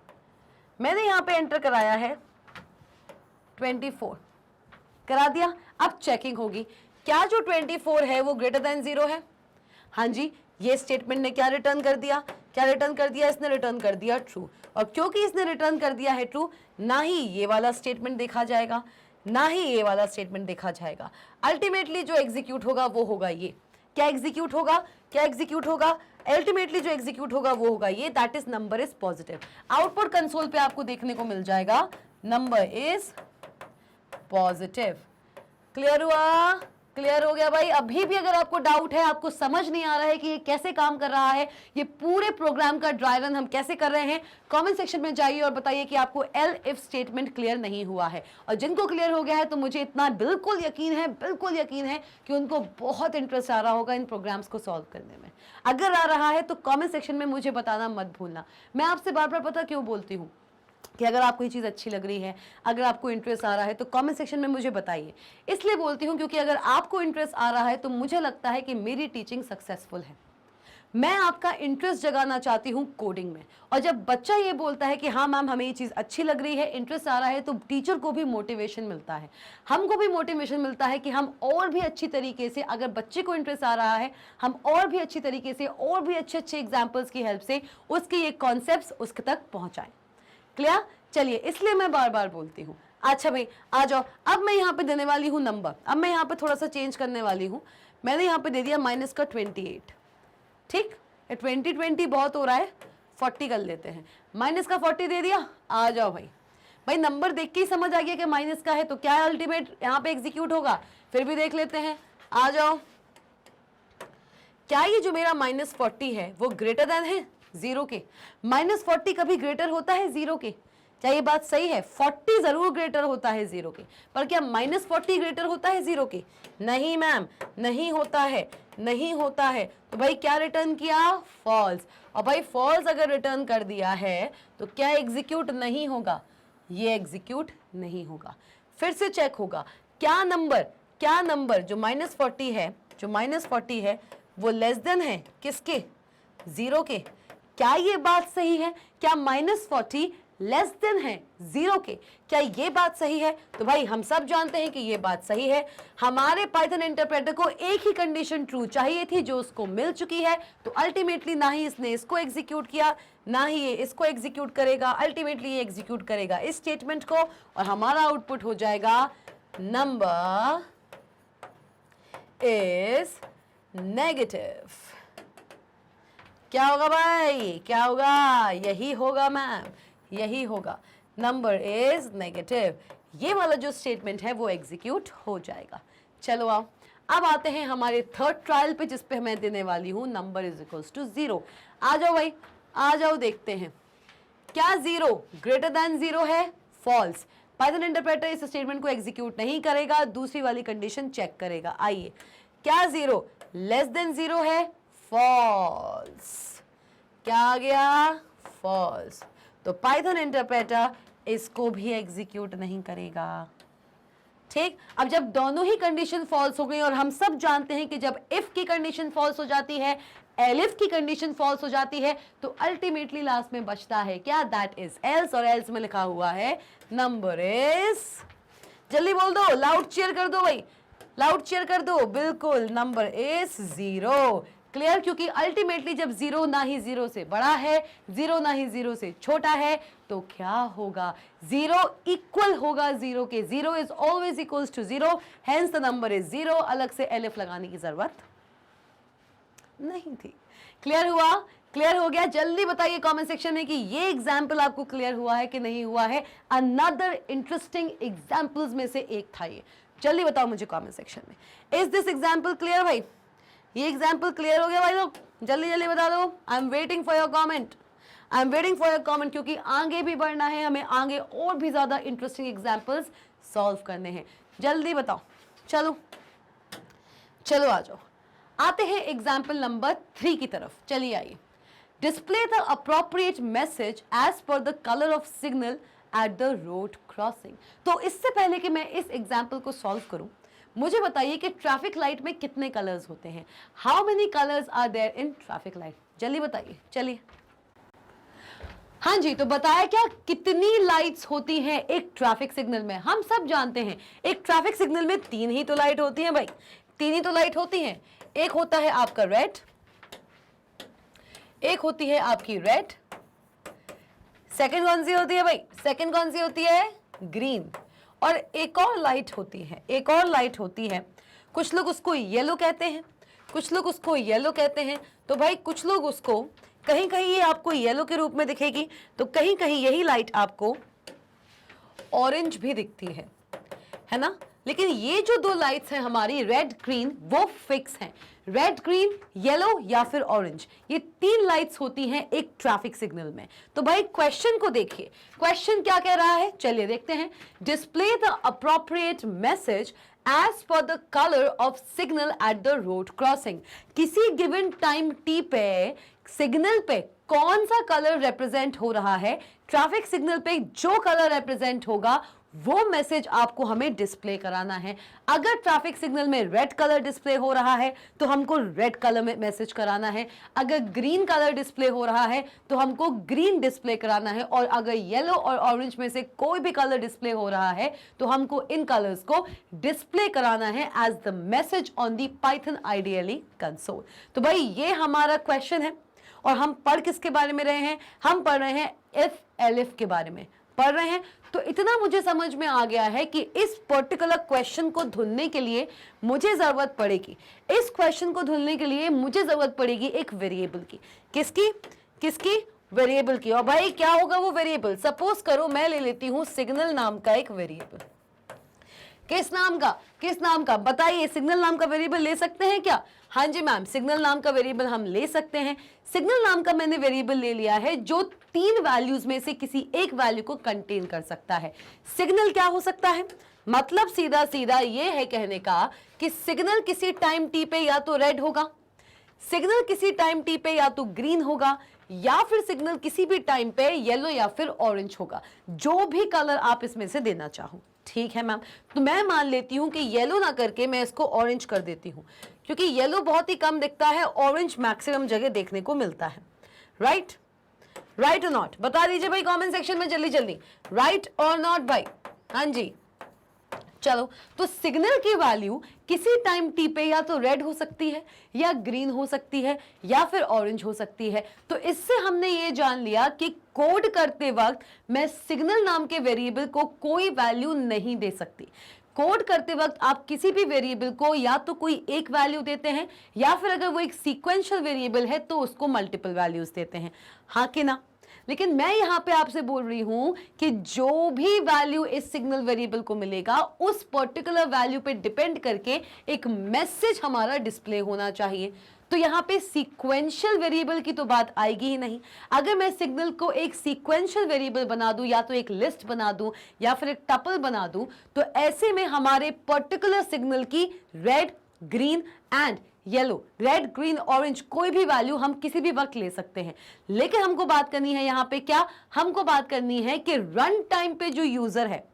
मैंने यहाँ पे एंटर कराया है 24, करा दिया। अब चेकिंग होगी, क्या जो 24 है वो ग्रेटर देन जीरो है। हाँ जी, ये स्टेटमेंट ने क्या रिटर्न कर दिया, क्या रिटर्न कर दिया, इसने रिटर्न कर दिया ट्रू। और क्योंकि इसने रिटर्न कर दिया है ट्रू, ना ही ये वाला स्टेटमेंट देखा जाएगा, ना ही ये वाला स्टेटमेंट देखा जाएगा। अल्टीमेटली जो एग्जीक्यूट होगा वो होगा ये। क्या एग्जीक्यूट होगा, क्या एग्जीक्यूट होगा, अल्टीमेटली जो एग्जीक्यूट होगा वो होगा ये, that is number is positive. Output console पे आपको देखने को मिल जाएगा नंबर इज पॉजिटिव। क्लियर हुआ, क्लियर हो गया भाई। अभी भी अगर आपको डाउट है, आपको समझ नहीं आ रहा है कि ये कैसे काम कर रहा है, ये पूरे प्रोग्राम का ड्राई रन हम कैसे कर रहे हैं, कमेंट सेक्शन में जाइए और बताइए कि आपको एल इफ स्टेटमेंट क्लियर नहीं हुआ है। और जिनको क्लियर हो गया है तो मुझे इतना बिल्कुल यकीन है, बिल्कुल यकीन है कि उनको बहुत इंटरेस्ट आ रहा होगा इन प्रोग्राम्स को सॉल्व करने में। अगर आ रहा है तो कॉमेंट सेक्शन में मुझे बताना मत भूलना। मैं आपसे बार बार पता क्यों बोलती हूँ कि अगर आपको ये चीज़ अच्छी लग रही है, अगर आपको इंटरेस्ट आ रहा है तो कमेंट सेक्शन में मुझे बताइए। इसलिए बोलती हूँ क्योंकि अगर आपको इंटरेस्ट आ रहा है तो मुझे लगता है कि मेरी टीचिंग सक्सेसफुल है। मैं आपका इंटरेस्ट जगाना चाहती हूँ कोडिंग में, और जब बच्चा ये बोलता है कि हाँ मैम हमें ये चीज़ अच्छी लग रही है, इंटरेस्ट आ रहा है, तो टीचर को भी मोटिवेशन मिलता है, हमको भी मोटिवेशन मिलता है कि हम और भी अच्छी तरीके से, अगर बच्चे को इंटरेस्ट आ रहा है, हम और भी अच्छी तरीके से, और भी अच्छे अच्छे एग्जाम्पल्स की हेल्प से उसके ये कॉन्सेप्ट उसके तक पहुँचाएं। क्लियर? चलिए, इसलिए मैं बार बार बोलती हूँ। अच्छा भाई आ जाओ, अब मैं यहाँ पे देने वाली हूँ नंबर। अब मैं यहाँ पे थोड़ा सा चेंज करने वाली हूँ। मैंने यहाँ पे दे दिया माइनस का 28। ठीक, 20 बहुत हो रहा है, 40 कर लेते हैं। माइनस का 40 दे दिया। आ जाओ भाई, भाई नंबर देख के ही समझ आ गया कि माइनस का है, तो क्या अल्टीमेट यहाँ पे एग्जीक्यूट होगा, फिर भी देख लेते हैं। आ जाओ, क्या ये जो मेरा -40 है वो ग्रेटर देन है 0 के? -40 कभी ग्रेटर होता है 0 के? क्या ये बात सही है? 40 जरूर ग्रेटर होता है 0 के, पर क्या -40 ग्रेटर होता है 0 के? नहीं मैम, नहीं होता है, नहीं होता है। तो भाई क्या रिटर्न किया? फॉल्स। और भाई फॉल्स अगर रिटर्न कर दिया है तो क्या एग्जीक्यूट नहीं होगा? ये एग्जीक्यूट नहीं होगा। फिर से चेक होगा, क्या नंबर जो -40 है वो लेस देन है किसके? 0 के। क्या ये बात सही है? क्या -40 लेस देन है 0 के? क्या ये बात सही है? तो भाई हम सब जानते हैं कि ये बात सही है। हमारे पाइथन इंटरप्रेटर को एक ही कंडीशन ट्रू चाहिए थी जो उसको मिल चुकी है, तो अल्टीमेटली ना ही इसने इसको एग्जीक्यूट किया, ना ही ये इसको एग्जीक्यूट करेगा, अल्टीमेटली ये एग्जीक्यूट करेगा इस स्टेटमेंट को, और हमारा आउटपुट हो जाएगा नंबर इज नेगेटिव। क्या होगा भाई? क्या होगा? यही होगा मैम, यही होगा, नंबर इज नेगेटिव। ये वाला जो स्टेटमेंट है वो एग्जीक्यूट हो जाएगा। चलो आओ, अब आते हैं हमारे थर्ड ट्रायल पे, जिस पे मैं देने वाली हूं नंबर इज इक्वल्स टू 0। आ जाओ भाई, आ जाओ, देखते हैं क्या 0 ग्रेटर देन 0 है? फॉल्स। पाइथन इंटरप्रेटर इस स्टेटमेंट को एग्जीक्यूट नहीं करेगा, दूसरी वाली कंडीशन चेक करेगा। आइए, क्या 0 लेस देन 0 है? फॉल्स। क्या आ गया? फॉल्स। तो पाइथन इंटरप्रेटर इसको भी एग्जीक्यूट नहीं करेगा। ठीक, अब जब दोनों ही कंडीशन फॉल्स हो गई, और हम सब जानते हैं कि जब इफ की कंडीशन फॉल्स हो जाती है, एलिफ की कंडीशन फॉल्स हो जाती है, तो अल्टीमेटली लास्ट में बचता है क्या? दैट इज एल्स, और एल्स में लिखा हुआ है नंबर इज, जल्दी बोल दो, लाउड चीयर कर दो भाई, लाउड चीयर कर दो, बिल्कुल, नंबर इज 0। क्लियर? क्योंकि अल्टीमेटली जब 0 ना ही 0 से बड़ा है, 0 ना ही 0 से छोटा है, तो क्या होगा? 0 इक्वल होगा 0 के। 0 is always equals to 0, hence the number is 0। अलग से एलिफ लगाने की जरूरत नहीं थी। क्लियर हुआ? क्लियर हो गया? जल्दी बताइए कमेंट सेक्शन में कि ये एग्जाम्पल आपको क्लियर हुआ है कि नहीं हुआ है। अनदर इंटरेस्टिंग एग्जाम्पल्स में से एक था ये। जल्दी बताओ मुझे कमेंट सेक्शन में, इज दिस एग्जाम्पल क्लियर भाई? ये एग्जाम्पल क्लियर हो गया भाई लोग? जल्दी जल्दी बता दो। I am waiting for your comment, I am waiting for your comment, क्योंकि आगे भी बढ़ना है हमें, आगे और भी ज्यादा इंटरेस्टिंग एग्जाम्पल्स सॉल्व करने हैं। जल्दी बताओ। चलो चलो आ जाओ, आते हैं एग्जाम्पल नंबर 3 की तरफ। चलिए आइए। Display the appropriate message as per the colour of signal at the road crossing. तो इससे पहले कि मैं इस एग्जाम्पल को सॉल्व करूं, मुझे बताइए कि ट्रैफिक लाइट में कितने कलर्स होते हैं? How many colours are there in traffic light? जल्दी बताइए। चलिए, हाँ जी, तो बताया क्या कितनी लाइट्स होती हैं एक ट्रैफिक सिग्नल में? हम सब जानते हैं एक ट्रैफिक सिग्नल में 3 ही तो लाइट होती हैं भाई, 3 ही तो लाइट होती हैं। एक होता है आपका रेड, एक होती है आपकी रेड, सेकंड कौन सी होती है भाई? सेकंड कौन सी होती है? ग्रीन। और एक और लाइट होती है, एक और लाइट होती है, कुछ लोग उसको येलो कहते हैं, कुछ लोग उसको येलो कहते हैं। तो भाई कुछ लोग उसको, कहीं कहीं ये आपको येलो के रूप में दिखेगी, तो कहीं कहीं यही लाइट आपको ऑरेंज भी दिखती है ना? लेकिन ये जो 2 लाइट्स हैं हमारी रेड ग्रीन, वो फिक्स हैं। रेड ग्रीन येलो या फिर ऑरेंज, ये 3 लाइट्स होती हैं एक ट्रैफिक सिग्नल में। तो भाई क्वेश्चन को देखिए, क्वेश्चन क्या कह रहा है, चलिए देखते हैं। Display the appropriate message as per the colour of signal at the road crossing. किसी गिवन टाइम टी पे सिग्नल पे कौन सा कलर रिप्रेजेंट हो रहा है, ट्रैफिक सिग्नल पे जो कलर रिप्रेजेंट होगा वो मैसेज आपको हमें डिस्प्ले कराना है। अगर ट्रैफिक सिग्नल में रेड कलर डिस्प्ले हो रहा है तो हमको रेड कलर में मैसेज कराना है, अगर ग्रीन कलर डिस्प्ले हो रहा है तो हमको ग्रीन डिस्प्ले कराना है, और अगर येलो और ऑरेंज में से कोई भी कलर डिस्प्ले हो रहा है तो हमको इन कलर्स को डिस्प्ले कराना है as the message on the Python IDLE console. तो भाई ये हमारा क्वेश्चन है, और हम पढ़ किसके बारे में रहे हैं? हम पढ़ रहे हैं इफ एलिफ के बारे में पढ़ रहे हैं। तो इतना मुझे समझ में आ गया है कि इस पर्टिकुलर क्वेश्चन को धुलने के लिए मुझे जरूरत पड़ेगी, इस क्वेश्चन को धुलने के लिए मुझे जरूरत पड़ेगी एक वेरिएबल की। किसकी? किसकी? वेरिएबल की। और भाई क्या होगा वो वेरिएबल? सपोज करो मैं ले लेती हूं सिग्नल नाम का एक वेरिएबल। किस नाम का बताइए, सिग्नल नाम का वेरिएबल ले सकते हैं क्या? हाँ जी मैम, सिग्नल नाम का वेरिएबल हम ले सकते हैं। सिग्नल नाम का मैंने वेरिएबल ले लिया है जो 3 वैल्यूज में से किसी एक वैल्यू को कंटेन कर सकता है। सिग्नल क्या हो सकता है? मतलब सीधा सीधा ये है कहने का कि सिग्नल किसी टाइम टी पे या तो रेड होगा, सिग्नल किसी टाइम टी पे या तो ग्रीन होगा, या फिर सिग्नल किसी भी टाइम पे येलो या फिर ऑरेंज होगा, जो भी कलर आप इसमें से देना चाहो। ठीक है मैम, तो मैं मान लेती हूं कि येलो ना करके मैं इसको ऑरेंज कर देती हूं, क्योंकि येलो बहुत ही कम दिखता है, ऑरेंज मैक्सिमम जगह देखने को मिलता है। राइट, राइट और नॉट? बता दीजिए भाई कमेंट सेक्शन में जल्दी जल्दी, राइट और नॉट भाई। हाँ जी, चलो, तो सिग्नल की वैल्यू किसी टाइम टी पे या तो रेड हो सकती है, या ग्रीन हो सकती है, या फिर ऑरेंज हो सकती है। तो इससे हमने ये जान लिया कि कोड करते वक्त मैं सिग्नल नाम के वेरिएबल को कोई वैल्यू नहीं दे सकती। कोड करते वक्त आप किसी भी वेरिएबल को या तो कोई एक वैल्यू देते हैं, या फिर अगर वो एक सीक्वेंशियल वेरिएबल है तो उसको मल्टीपल वैल्यूज देते हैं। हाँ कि ना? लेकिन मैं यहां पे आपसे बोल रही हूं कि जो भी वैल्यू इस सिग्नल वेरिएबल को मिलेगा, उस पर्टिकुलर वैल्यू पे डिपेंड करके एक मैसेज हमारा डिस्प्ले होना चाहिए। तो यहाँ पे सीक्वेंशियल वेरिएबल की तो बात आएगी ही नहीं। अगर मैं सिग्नल को एक सीक्वेंशियल वेरिएबल बना दूं, या तो एक लिस्ट बना दूं, या फिर एक टपल बना दूं, तो ऐसे में हमारे पर्टिकुलर सिग्नल की red, green and yellow, red, green, orange कोई भी वैल्यू हम किसी भी वक्त ले सकते हैं। लेकिन हमको बात करनी है यहाँ पे क्या? हमको बात करनी है कि रन टाइम पे जो यूजर है,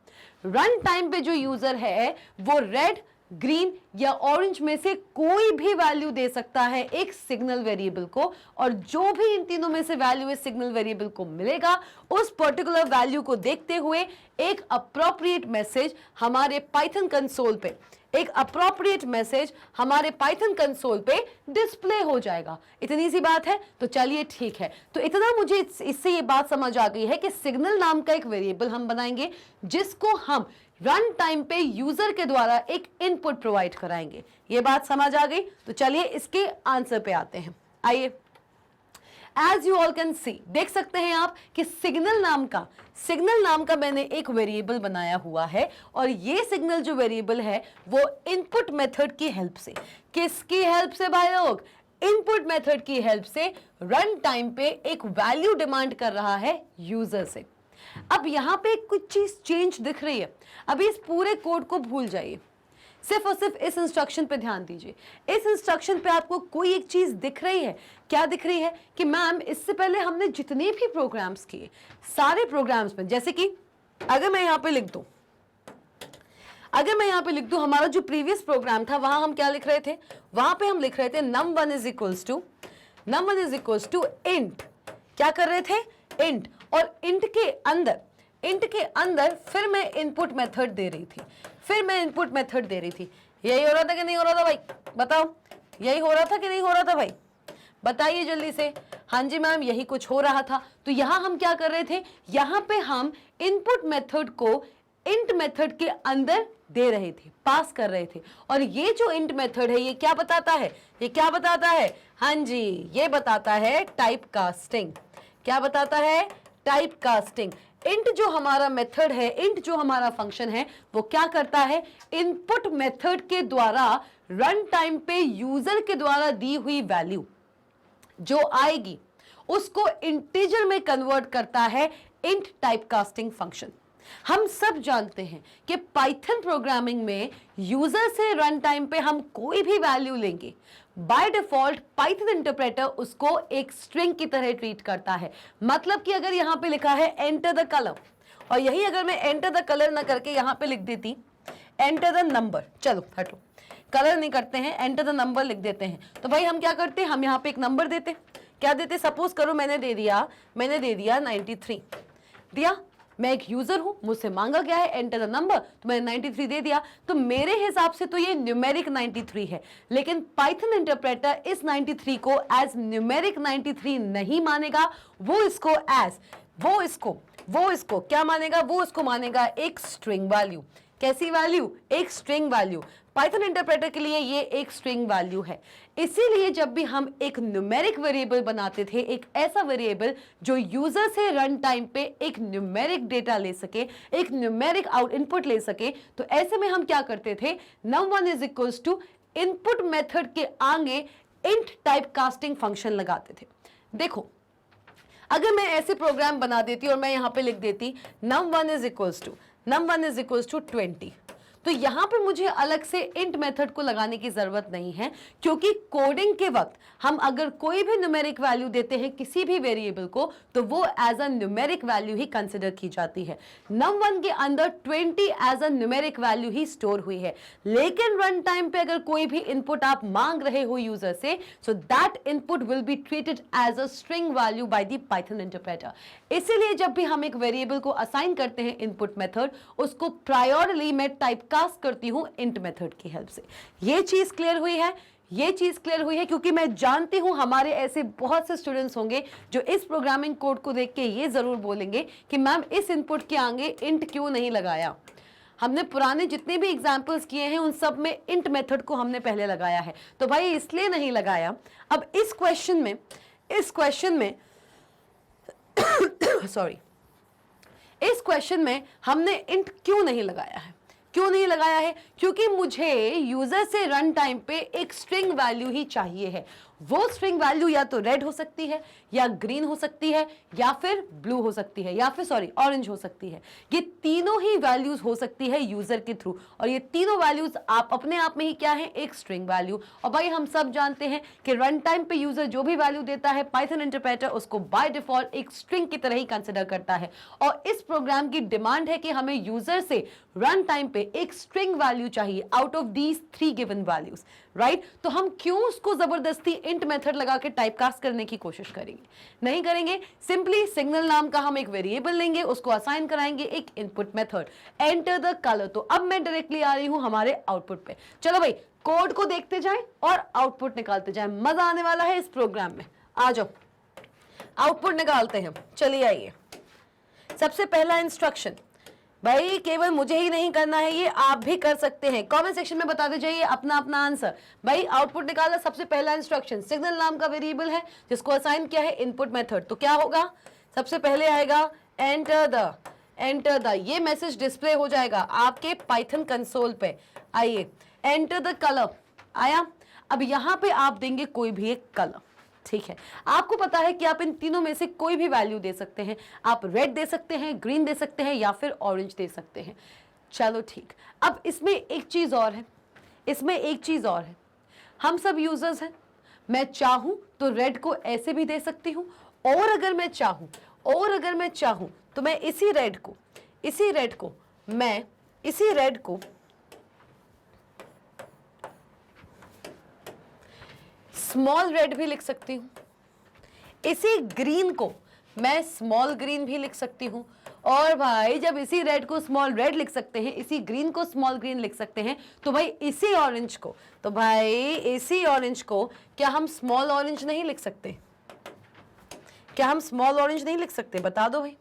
रन टाइम पे जो यूजर है वो रेड, ग्रीन या ऑरेंज में से कोई भी वैल्यू दे सकता है एक सिग्नल वेरिएबल को, और जो भी इन तीनों में से वैल्यू इस सिग्नल वेरिएबल को मिलेगा, उस पर्टिकुलर वैल्यू को देखते हुए एक अप्रोप्रिएट मैसेज हमारे पाइथन कंसोल पे, एक अप्रोप्रिएट मैसेज हमारे पाइथन कंसोल पे डिस्प्ले हो जाएगा। इतनी सी बात है। तो चलिए ठीक है, तो इतना मुझे इससे ये बात समझ आ गई है कि सिग्नल नाम का एक वेरिएबल हम बनाएंगे जिसको हम रन टाइम पे यूजर के द्वारा एक इनपुट प्रोवाइड कराएंगे। ये बात समझ आ गई? तो चलिए इसके आंसर पे आते हैं। आइए, as you all can see, देख सकते हैं आप कि सिग्नल नाम का मैंने एक वेरिएबल बनाया हुआ है, और ये सिग्नल जो वेरिएबल है वो इनपुट मेथड की हेल्प से, किसकी हेल्प से भाई लोग? इनपुट मेथड की हेल्प से रन टाइम पे एक वैल्यू डिमांड कर रहा है यूजर से। अब यहां पे कुछ चीज चेंज दिख रही है। अभी इस पूरे कोड को भूल जाइए, सिर्फ और सिर्फ इस इंस्ट्रक्शन पे ध्यान दीजिए। इस इंस्ट्रक्शन पे आपको कोई एक चीज दिख रही है। क्या दिख रही है? कि मैम इससे पहले हमने जितने भी प्रोग्राम्स किए, सारे प्रोग्राम्स में, जैसे कि अगर मैं यहाँ पे लिख दूं, हमारा जो प्रीवियस प्रोग्राम था वहां हम क्या लिख रहे थे? वहां पे हम लिख रहे थे num1 is equals to int. क्या कर रहे थे? इंट। और इंट के अंदर फिर मैं इनपुट मेथड दे रही थी। यही हो रहा था कि नहीं हो रहा था भाई? बताओ, यही हो रहा था कि नहीं हो रहा था भाई? बताइए जल्दी से। हाँ जी मैम, यही कुछ हो रहा था। तो यहां हम क्या कर रहे थे? यहां पे हम इनपुट मेथड को इंट मेथड के अंदर दे रहे थे, पास कर रहे थे। और ये जो इंट मेथड है ये क्या बताता है? हाँ जी, ये बताता है टाइप कास्टिंग। क्या बताता है? Type casting. इंट जो हमारा मेथड है, इंट जो हमारा फंक्शन है, वो क्या करता है? इनपुट मेथड के द्वारा रन टाइम पे यूजर के द्वारा दी हुई वैल्यू जो आएगी उसको इंटीजर में कन्वर्ट करता है इंट टाइप कास्टिंग फंक्शन। हम सब जानते हैं कि पाइथन प्रोग्रामिंग में यूजर से रन टाइम पे हम कोई भी वैल्यू लेंगे, बाय डिफॉल्ट पाइथन इंटरप्रेटर उसको एक स्ट्रिंग की तरह ट्रीट करता है। मतलब कि अगर यहां पे लिखा है एंटर द कलर, और यही अगर मैं एंटर द कलर ना करके यहां पे लिख देती एंटर द नंबर, चलो हटो, कलर नहीं करते हैं, एंटर द नंबर लिख देते हैं, तो भाई हम क्या करते हैं? हम यहाँ पे एक नंबर देते। क्या देते? सपोज करो मैंने दे दिया 93 दिया। मैं एक यूजर हूं, मुझसे मांगा गया है एंटर द नंबर, तो मैंने 93 दे दिया। तो मेरे हिसाब से तो ये न्यूमेरिक 93 है, लेकिन पाइथन इंटरप्रेटर इस 93 को एज न्यूमेरिक 93 नहीं मानेगा। वो इसको क्या मानेगा? वो इसको मानेगा एक स्ट्रिंग वैल्यू। कैसी वैल्यू? एक स्ट्रिंग वैल्यू। पाइथन इंटरप्रेटर के लिए ये एक स्ट्रिंग वैल्यू है। इसीलिए जब भी हम एक न्यूमेरिक वेरिएबल बनाते थे, एक ऐसा वेरिएबल जो यूजर से रन टाइम पे एक न्यूमेरिक डेटा ले सके, एक न्यूमेरिक आउट इनपुट ले सके, तो ऐसे में हम क्या करते थे, num1 is equals to input method के आगे इंट टाइप कास्टिंग फंक्शन लगाते थे। देखो, अगर मैं ऐसे प्रोग्राम बना देती और मैं यहां पे लिख देती num1 इज इक्वल्स टू 20, तो यहां पे मुझे अलग से इंट मेथड को लगाने की जरूरत नहीं है, क्योंकि कोडिंग के वक्त हम अगर कोई भी न्यूमेरिक वैल्यू देते हैं किसी भी वेरिएबल को, तो वो एज अ न्यूमेरिक वैल्यू ही कंसिडर की जाती है। num1 के अंदर 20 एज अ न्यूमेरिक वैल्यू ही स्टोर हुई है, लेकिन रन टाइम पे अगर कोई भी इनपुट आप मांग रहे हो यूजर से, so that input will be treated as a string value by the Python interpreter. इसीलिए जब भी हम एक वेरिएबल को असाइन करते हैं इनपुट मेथड, उसको प्रायोरली मैं टाइप कास्ट करती हूं इंट मेथड की हेल्प से। ये चीज क्लियर हुई है? ये चीज क्लियर हुई है, क्योंकि मैं जानती हूं हमारे ऐसे बहुत से स्टूडेंट्स होंगे जो इस प्रोग्रामिंग कोड को देख के ये जरूर बोलेंगे कि मैम इस इनपुट के आगे इंट क्यों नहीं लगाया। हमने पुराने जितने भी एग्जाम्पल्स किए हैं उन सब में इंट मेथड को हमने पहले लगाया है, तो भाई इसलिए नहीं लगाया। अब इस क्वेश्चन में सॉरी, इस क्वेश्चन में हमने इंट क्यों नहीं लगाया है? क्योंकि मुझे यूजर से रन टाइम पे एक स्ट्रिंग वैल्यू ही चाहिए है। वो स्ट्रिंग वैल्यू या तो रेड हो सकती है, या ग्रीन हो सकती है, या फिर ब्लू हो सकती है, या फिर सॉरी ऑरेंज हो सकती है। ये तीनों ही वैल्यूज हो सकती है यूजर के थ्रू, और ये तीनों वैल्यूज आप अपने आप में ही क्या है, एक स्ट्रिंग वैल्यू। और भाई हम सब जानते हैं कि रन टाइम पे यूजर जो भी वैल्यू देता है, पाइथन इंटरप्रेटर उसको बाय डिफॉल्ट एक स्ट्रिंग की तरह ही कंसिडर करता है। और इस प्रोग्राम की डिमांड है कि हमें यूजर से रन टाइम पे एक स्ट्रिंग वैल्यू चाहिए out of these 3 given values, right? तो हम क्यों उसको जबरदस्ती इंट मेथड लगा के टाइपकास्ट करने की कोशिश करेंगे? नहीं करेंगे। सिंपली सिग्नल नाम का हम एक वेरिएबल लेंगे, उसको असाइन कराएंगे एक input method, enter the colour. तो अब मैं डायरेक्टली आ रही हूं हमारे आउटपुट पे। चलो भाई कोड को देखते जाएं और आउटपुट निकालते जाएं, मजा आने वाला है इस प्रोग्राम में। आ जाओ आउटपुट निकालते हैं। चलिए आइए, सबसे पहला इंस्ट्रक्शन, भाई केवल मुझे ही नहीं करना है, ये आप भी कर सकते हैं। कमेंट सेक्शन में बताते जाइए अपना अपना आंसर। भाई आउटपुट निकाला, सबसे पहला इंस्ट्रक्शन, सिग्नल नाम का वेरिएबल है जिसको असाइन किया है इनपुट मेथड, तो क्या होगा? सबसे पहले आएगा एंटर द, ये मैसेज डिस्प्ले हो जाएगा आपके पाइथन कंसोल पे। आइए, एंटर द कलर आया। अब यहां पे आप देंगे कोई भी एक कलर, ठीक है? आपको पता है कि आप इन तीनों में से कोई भी वैल्यू दे सकते हैं। आप रेड दे सकते हैं, ग्रीन दे सकते हैं, या फिर ऑरेंज दे सकते हैं। चलो ठीक। अब इसमें एक चीज और है, हम सब यूजर्स हैं। मैं चाहूं तो रेड को ऐसे भी दे सकती हूं, और अगर मैं चाहूं तो मैं इसी रेड को स्मॉल रेड भी लिख सकती हूं, इसी ग्रीन को मैं स्मॉल ग्रीन भी लिख सकती हूं। और भाई जब इसी रेड को स्मॉल रेड लिख सकते हैं, इसी ग्रीन को स्मॉल ग्रीन लिख सकते हैं, तो भाई इसी ऑरेंज को क्या हम स्मॉल ऑरेंज नहीं लिख सकते? बता दो भाई,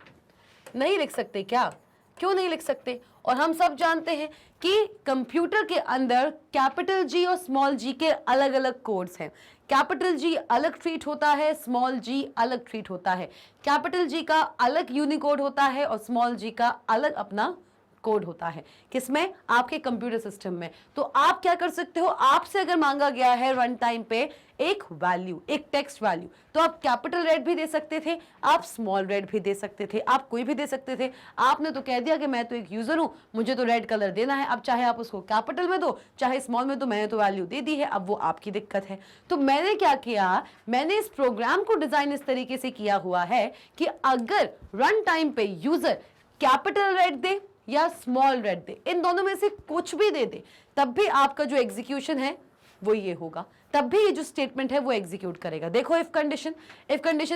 नहीं लिख सकते क्या? क्यों नहीं लिख सकते? और हम सब जानते हैं कि कंप्यूटर के अंदर कैपिटल जी और स्मॉल जी के अलग अलग कोड्स हैं। कैपिटल जी अलग ट्रीट होता है, स्मॉल जी अलग ट्रीट होता है। कैपिटल जी का अलग यूनिकोड होता है और स्मॉल जी का अलग अपना कोड होता है। किसमें? आपके कंप्यूटर सिस्टम में। तो आप क्या कर सकते हो, आपसे अगर मांगा गया है रन टाइम पे एक वैल्यू, एक टेक्स्ट वैल्यू, तो आप कैपिटल रेड भी दे सकते थे, आप स्मॉल रेड भी दे सकते थे, आप कोई भी दे सकते थे। आपने तो कह दिया कि मैं तो एक यूजर हूं, मुझे तो रेड कलर देना है। अब चाहे आप उसको कैपिटल में दो चाहे स्मॉल में दो, मैंने तो वैल्यू दे दी है, अब वो आपकी दिक्कत है। तो मैंने क्या किया, मैंने इस प्रोग्राम को डिजाइन इस तरीके से किया हुआ है कि अगर रन टाइम पे यूजर कैपिटल रेड दे या स्मॉल रेड दे, इन दोनों में से कुछ भी दे दे, तब भी आपका जो एग्जीक्यूशन है वो ये होगा, तब भी ये जो स्टेटमेंट है वो एग्जीक्यूट करेगा। देखो इफ कंडीशन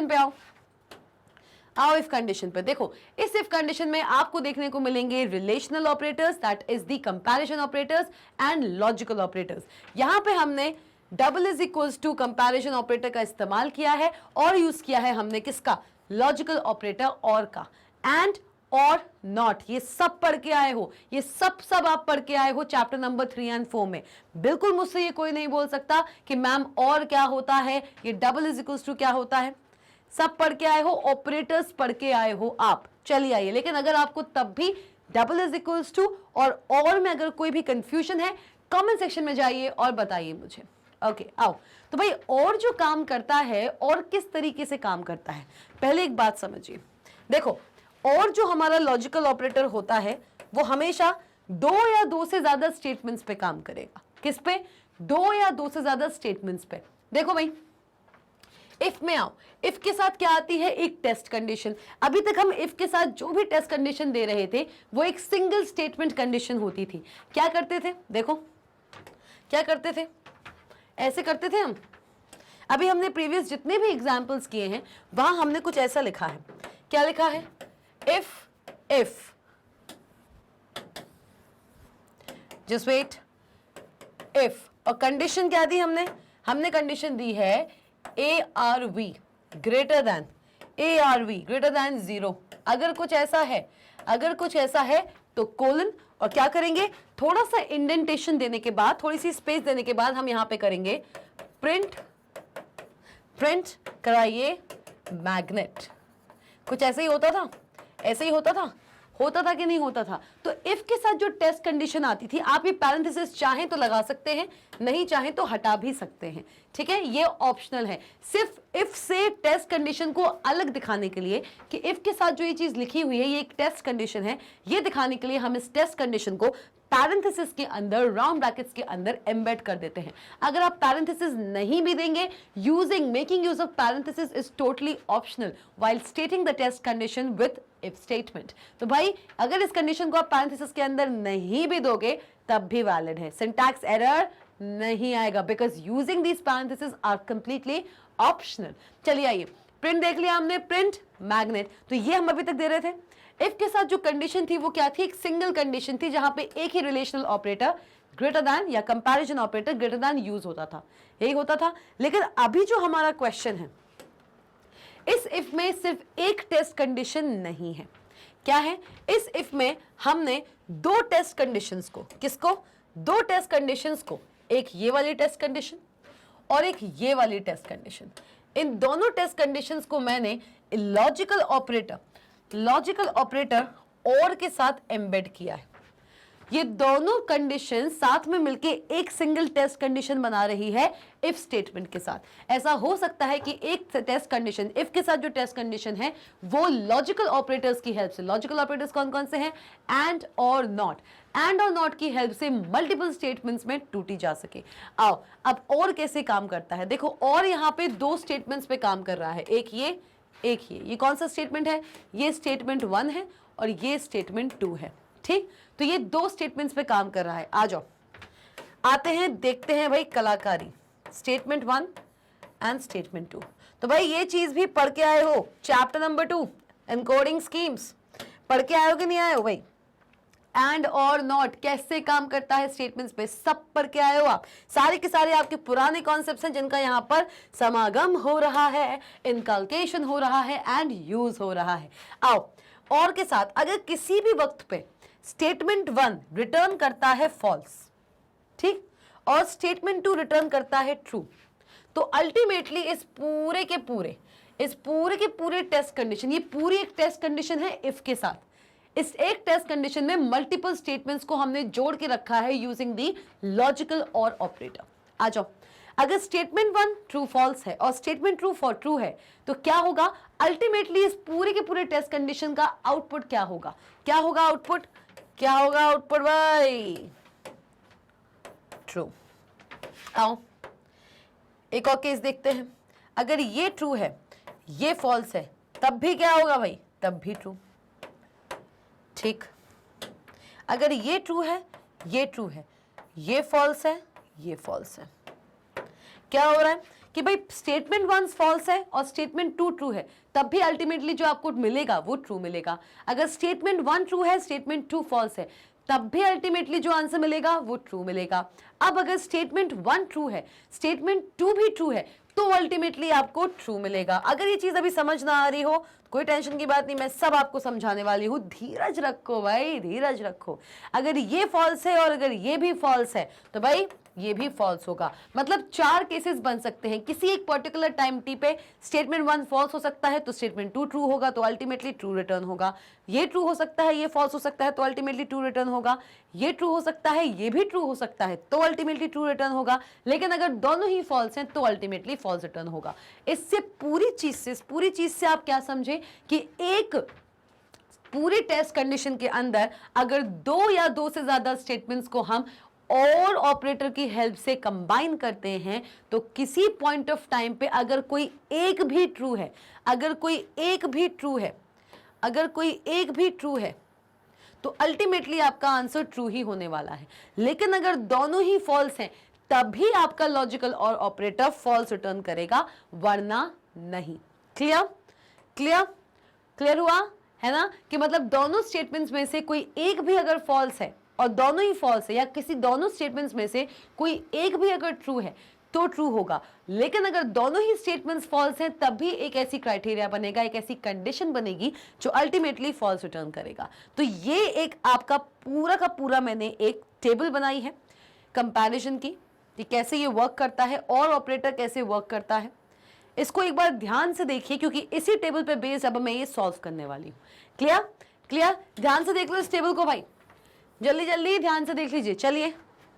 पे आओ इफ कंडीशन पे देखो। इस इफ कंडीशन में आपको देखने को मिलेंगे relational operators, that is the comparison operators and logical operators. यहां पे हमने double is equals to comparison operator का इस्तेमाल किया है, और यूज किया है हमने किसका? लॉजिकल ऑपरेटर और का। एंड और नॉट, ये सब पढ़ के आए हो, ये सब आप पढ़ के आए हो चैप्टर नंबर 3 एंड 4 में। बिल्कुल मुझसे ये कोई नहीं बोल सकता कि मैम और क्या होता है, ये डबल इज इक्वल्स टू क्या होता है। सब पढ़ के आए हो, ऑपरेटर्स पढ़ के आए हो आप। चलिए आइए, लेकिन अगर आपको तब भी डबल इज इक्वल्स टू और में अगर कोई भी कंफ्यूजन है, कमेंट सेक्शन में जाइए और बताइए मुझे। ओके आओ, तो भाई और जो काम करता है और किस तरीके से काम करता है, पहले एक बात समझिए। देखो, और जो हमारा लॉजिकल ऑपरेटर होता है वो हमेशा दो या दो से ज्यादा स्टेटमेंट्स पे काम करेगा। किस पे? दो या दो से ज्यादा स्टेटमेंट्स पे। देखो भाई, इफ में आओ, इफ के साथ क्या आती है? एक टेस्ट कंडीशन। अभी तक हम इफ के साथ जो भी टेस्ट कंडीशन दे रहे थे वो एक सिंगल स्टेटमेंट कंडीशन होती थी। क्या करते थे? देखो क्या करते थे, ऐसे करते थे हम। अभी हमने प्रीवियस जितने भी एग्जाम्पल्स किए हैं वहां हमने कुछ ऐसा लिखा है। क्या लिखा है? इफ जस्ट वेट, इफ, और कंडीशन क्या दी हमने? हमने कंडीशन दी है ARV ग्रेटर देन 0। अगर कुछ ऐसा है तो कोलन, और क्या करेंगे? थोड़ा सा इंडेंटेशन देने के बाद, थोड़ी सी स्पेस देने के बाद हम यहां पे करेंगे प्रिंट कराइए मैग्नेट। कुछ ऐसे ही होता था, ऐसे ही होता था कि नहीं होता था? तो इफ के साथ जो टेस्ट कंडीशन आती थी, आप ये पैरेंथेसिस चाहें तो लगा सकते हैं, नहीं चाहें तो हटा भी सकते हैं, ठीक है, ये ऑप्शनल है। सिर्फ इफ से टेस्ट कंडीशन को अलग दिखाने के लिए कि इफ के साथ जो ये चीज लिखी हुई है ये एक टेस्ट कंडीशन है, ये दिखाने के लिए हम इस टेस्ट कंडीशन को पैरेंथेसिस के अंदर, राउंड ब्रैकेट्स के अंदर एम्बेड कर देते हैं। अगर आप पैरेंथेसिस नहीं भी देंगे, making use of parenthesis is totally optional while stating the test condition with if statement. तो भाई अगर इस कंडीशन को आप पैरेंथेसिस के अंदर नहीं भी दोगे तब भी वैलिड है, सिंटैक्स एरर नहीं आएगा, because using these parenthesis are completely optional. चलिए आइए, प्रिंट देख लिया हमने, प्रिंट मैग्नेट, तो ये हम अभी तक दे रहे थे। इफ के साथ जो कंडीशन थी वो क्या थी? एक सिंगल कंडीशन थी जहां पे एक ही रिलेशनल ऑपरेटर ग्रेटर देन या comparison operator greater than use होता था, यही होता था। लेकिन अभी जो हमारा क्वेश्चन है, इस इफ में सिर्फ एक टेस्ट कंडीशन नहीं है। क्या है? इस इफ में हमने दो टेस्ट कंडीशंस को, किसको? दो टेस्ट कंडीशंस को, एक ये वाली टेस्ट कंडीशन और एक ये वाली टेस्ट कंडीशन, इन दोनों टेस्ट कंडीशंस को मैंने लॉजिकल ऑपरेटर और के साथ एम्बेड किया है। ये दोनों कंडीशन साथ में मिलके एक सिंगल टेस्ट कंडीशन बना रही है इफ स्टेटमेंट के साथ। ऐसा हो सकता है कि एक टेस्ट कंडीशन, इफ के साथ जो टेस्ट कंडीशन है वो लॉजिकल ऑपरेटर्स की हेल्प से, लॉजिकल ऑपरेटर्स कौन कौन से हैं? एंड और नॉट की हेल्प से मल्टीपल स्टेटमेंट्स में टूटी जा सके। आओ अब और कैसे काम करता है, देखो। और यहाँ पे दो स्टेटमेंट्स पे काम कर रहा है, एक ये कौन सा स्टेटमेंट है? ये स्टेटमेंट 1 है और ये स्टेटमेंट 2 है, ठीक। तो ये दो स्टेटमेंट्स पे काम कर रहा है। आ जाओ, आते हैं, देखते हैं भाई कलाकारी, स्टेटमेंट 1 एंड स्टेटमेंट 2। तो भाई ये चीज भी पढ़ के आए हो, चैप्टर नंबर 2 एनकोडिंग स्कीम्स पढ़ के आए हो कि नहीं आए हो भाई? एंड और नॉट कैसे काम करता है स्टेटमेंट्स पे, सब पढ़ के आए हो आप। सारे के सारे आपके पुराने कॉन्सेप्ट्स हैं जिनका यहाँ पर समागम हो रहा है, इनकल्केशन हो रहा है एंड यूज हो रहा है। आओ, और के साथ अगर किसी भी वक्त पे स्टेटमेंट 1 रिटर्न करता है फॉल्स, ठीक, और स्टेटमेंट 2 रिटर्न करता है ट्रू, तो अल्टीमेटली इस पूरे के पूरे टेस्ट कंडीशन, ये पूरी एक टेस्ट कंडीशन है इफ के साथ। इस एक टेस्ट कंडीशन में मल्टीपल स्टेटमेंट्स को हमने जोड़ के रखा है यूजिंग दी लॉजिकल और ऑपरेटर। आ जाओ, अगर स्टेटमेंट 1 ट्रू फॉल्स है और स्टेटमेंट ट्रू है तो क्या होगा? अल्टीमेटली इस पूरे के पूरे टेस्ट कंडीशन का आउटपुट क्या होगा? आउटपुट भाई? ट्रू। आओ एक और केस देखते हैं। अगर ये ट्रू है, ये फॉल्स है, तब भी क्या होगा भाई? तब भी ट्रू, ठीक। अगर ये ट्रू है, ये ट्रू है, ये फॉल्स है, ये फॉल्स है, क्या हो रहा है कि भाई स्टेटमेंट 1 फॉल्स है और स्टेटमेंट 2 ट्रू है, तब भी अल्टीमेटली जो आपको मिलेगा वो ट्रू मिलेगा। अगर स्टेटमेंट 1 ट्रू है, स्टेटमेंट 2 फॉल्स है, तब भी अल्टीमेटली जो आंसर मिलेगा वो ट्रू मिलेगा। अब अगर स्टेटमेंट 1 ट्रू है, स्टेटमेंट 2 भी ट्रू है, तो अल्टीमेटली आपको ट्रू मिलेगा। अगर ये चीज अभी समझ ना आ रही हो कोई टेंशन की बात नहीं, मैं सब आपको समझाने वाली हूँ, धीरज रखो भाई, धीरज रखो। अगर ये फॉल्स है और अगर ये भी फॉल्स है तो भाई ये भी फॉल्स होगा। मतलब 4 केसेस बन सकते हैं किसी एक पर्टिकुलर टाइम टी पे। स्टेटमेंट 1 फॉल्स हो सकता है तो स्टेटमेंट 2 ट्रू होगा, तो अल्टीमेटली ट्रू रिटर्न होगा। ये ट्रू हो सकता है, ये फॉल्स हो सकता है, तो अल्टीमेटली ट्रू रिटर्न होगा। ये ट्रू हो सकता है, ये भी ट्रू हो सकता है, तो अल्टीमेटली ट्रू रिटर्न होगा। लेकिन अगर दोनों ही फॉल्स हैं तो अल्टीमेटली फॉल्स रिटर्न होगा। इससे पूरी चीज से आप क्या समझे कि एक पूरी टेस्ट कंडीशन के अंदर अगर 2 या 2 से ज्यादा स्टेटमेंट्स को हम और ऑपरेटर की हेल्प से कंबाइन करते हैं तो किसी पॉइंट ऑफ टाइम पे अगर कोई एक भी ट्रू है, अगर कोई एक भी ट्रू है, अगर कोई एक भी ट्रू है तो अल्टीमेटली आपका आंसर ट्रू ही होने वाला है। लेकिन अगर दोनों ही फॉल्स हैं तभी आपका लॉजिकल और ऑपरेटर फॉल्स रिटर्न करेगा, वरना नहीं। क्लियर क्लियर क्लियर हुआ है ना? कि मतलब दोनों स्टेटमेंट्स में से कोई एक भी अगर फॉल्स है और दोनों ही फॉल्स है, या किसी दोनों स्टेटमेंट्स में से कोई एक भी अगर ट्रू है तो ट्रू होगा। लेकिन अगर दोनों ही स्टेटमेंट्स फॉल्स हैं तब भी एक ऐसी क्राइटेरिया बनेगा, एक ऐसी कंडीशन बनेगी जो अल्टीमेटली फॉल्स रिटर्न करेगा। तो ये एक आपका पूरा का पूरा मैंने एक टेबल बनाई है कंपैरिजन की कि कैसे ये वर्क करता है और ऑपरेटर कैसे वर्क करता है। इसको एक बार ध्यान से देखिए क्योंकि इसी टेबल पे बेस्ड अब मैं ये सॉल्व करने वाली हूँ। Clear clear? ध्यान से देख लो इस टेबल को भाई, जल्दी जल्दी ध्यान से देख लीजिए। चलिए,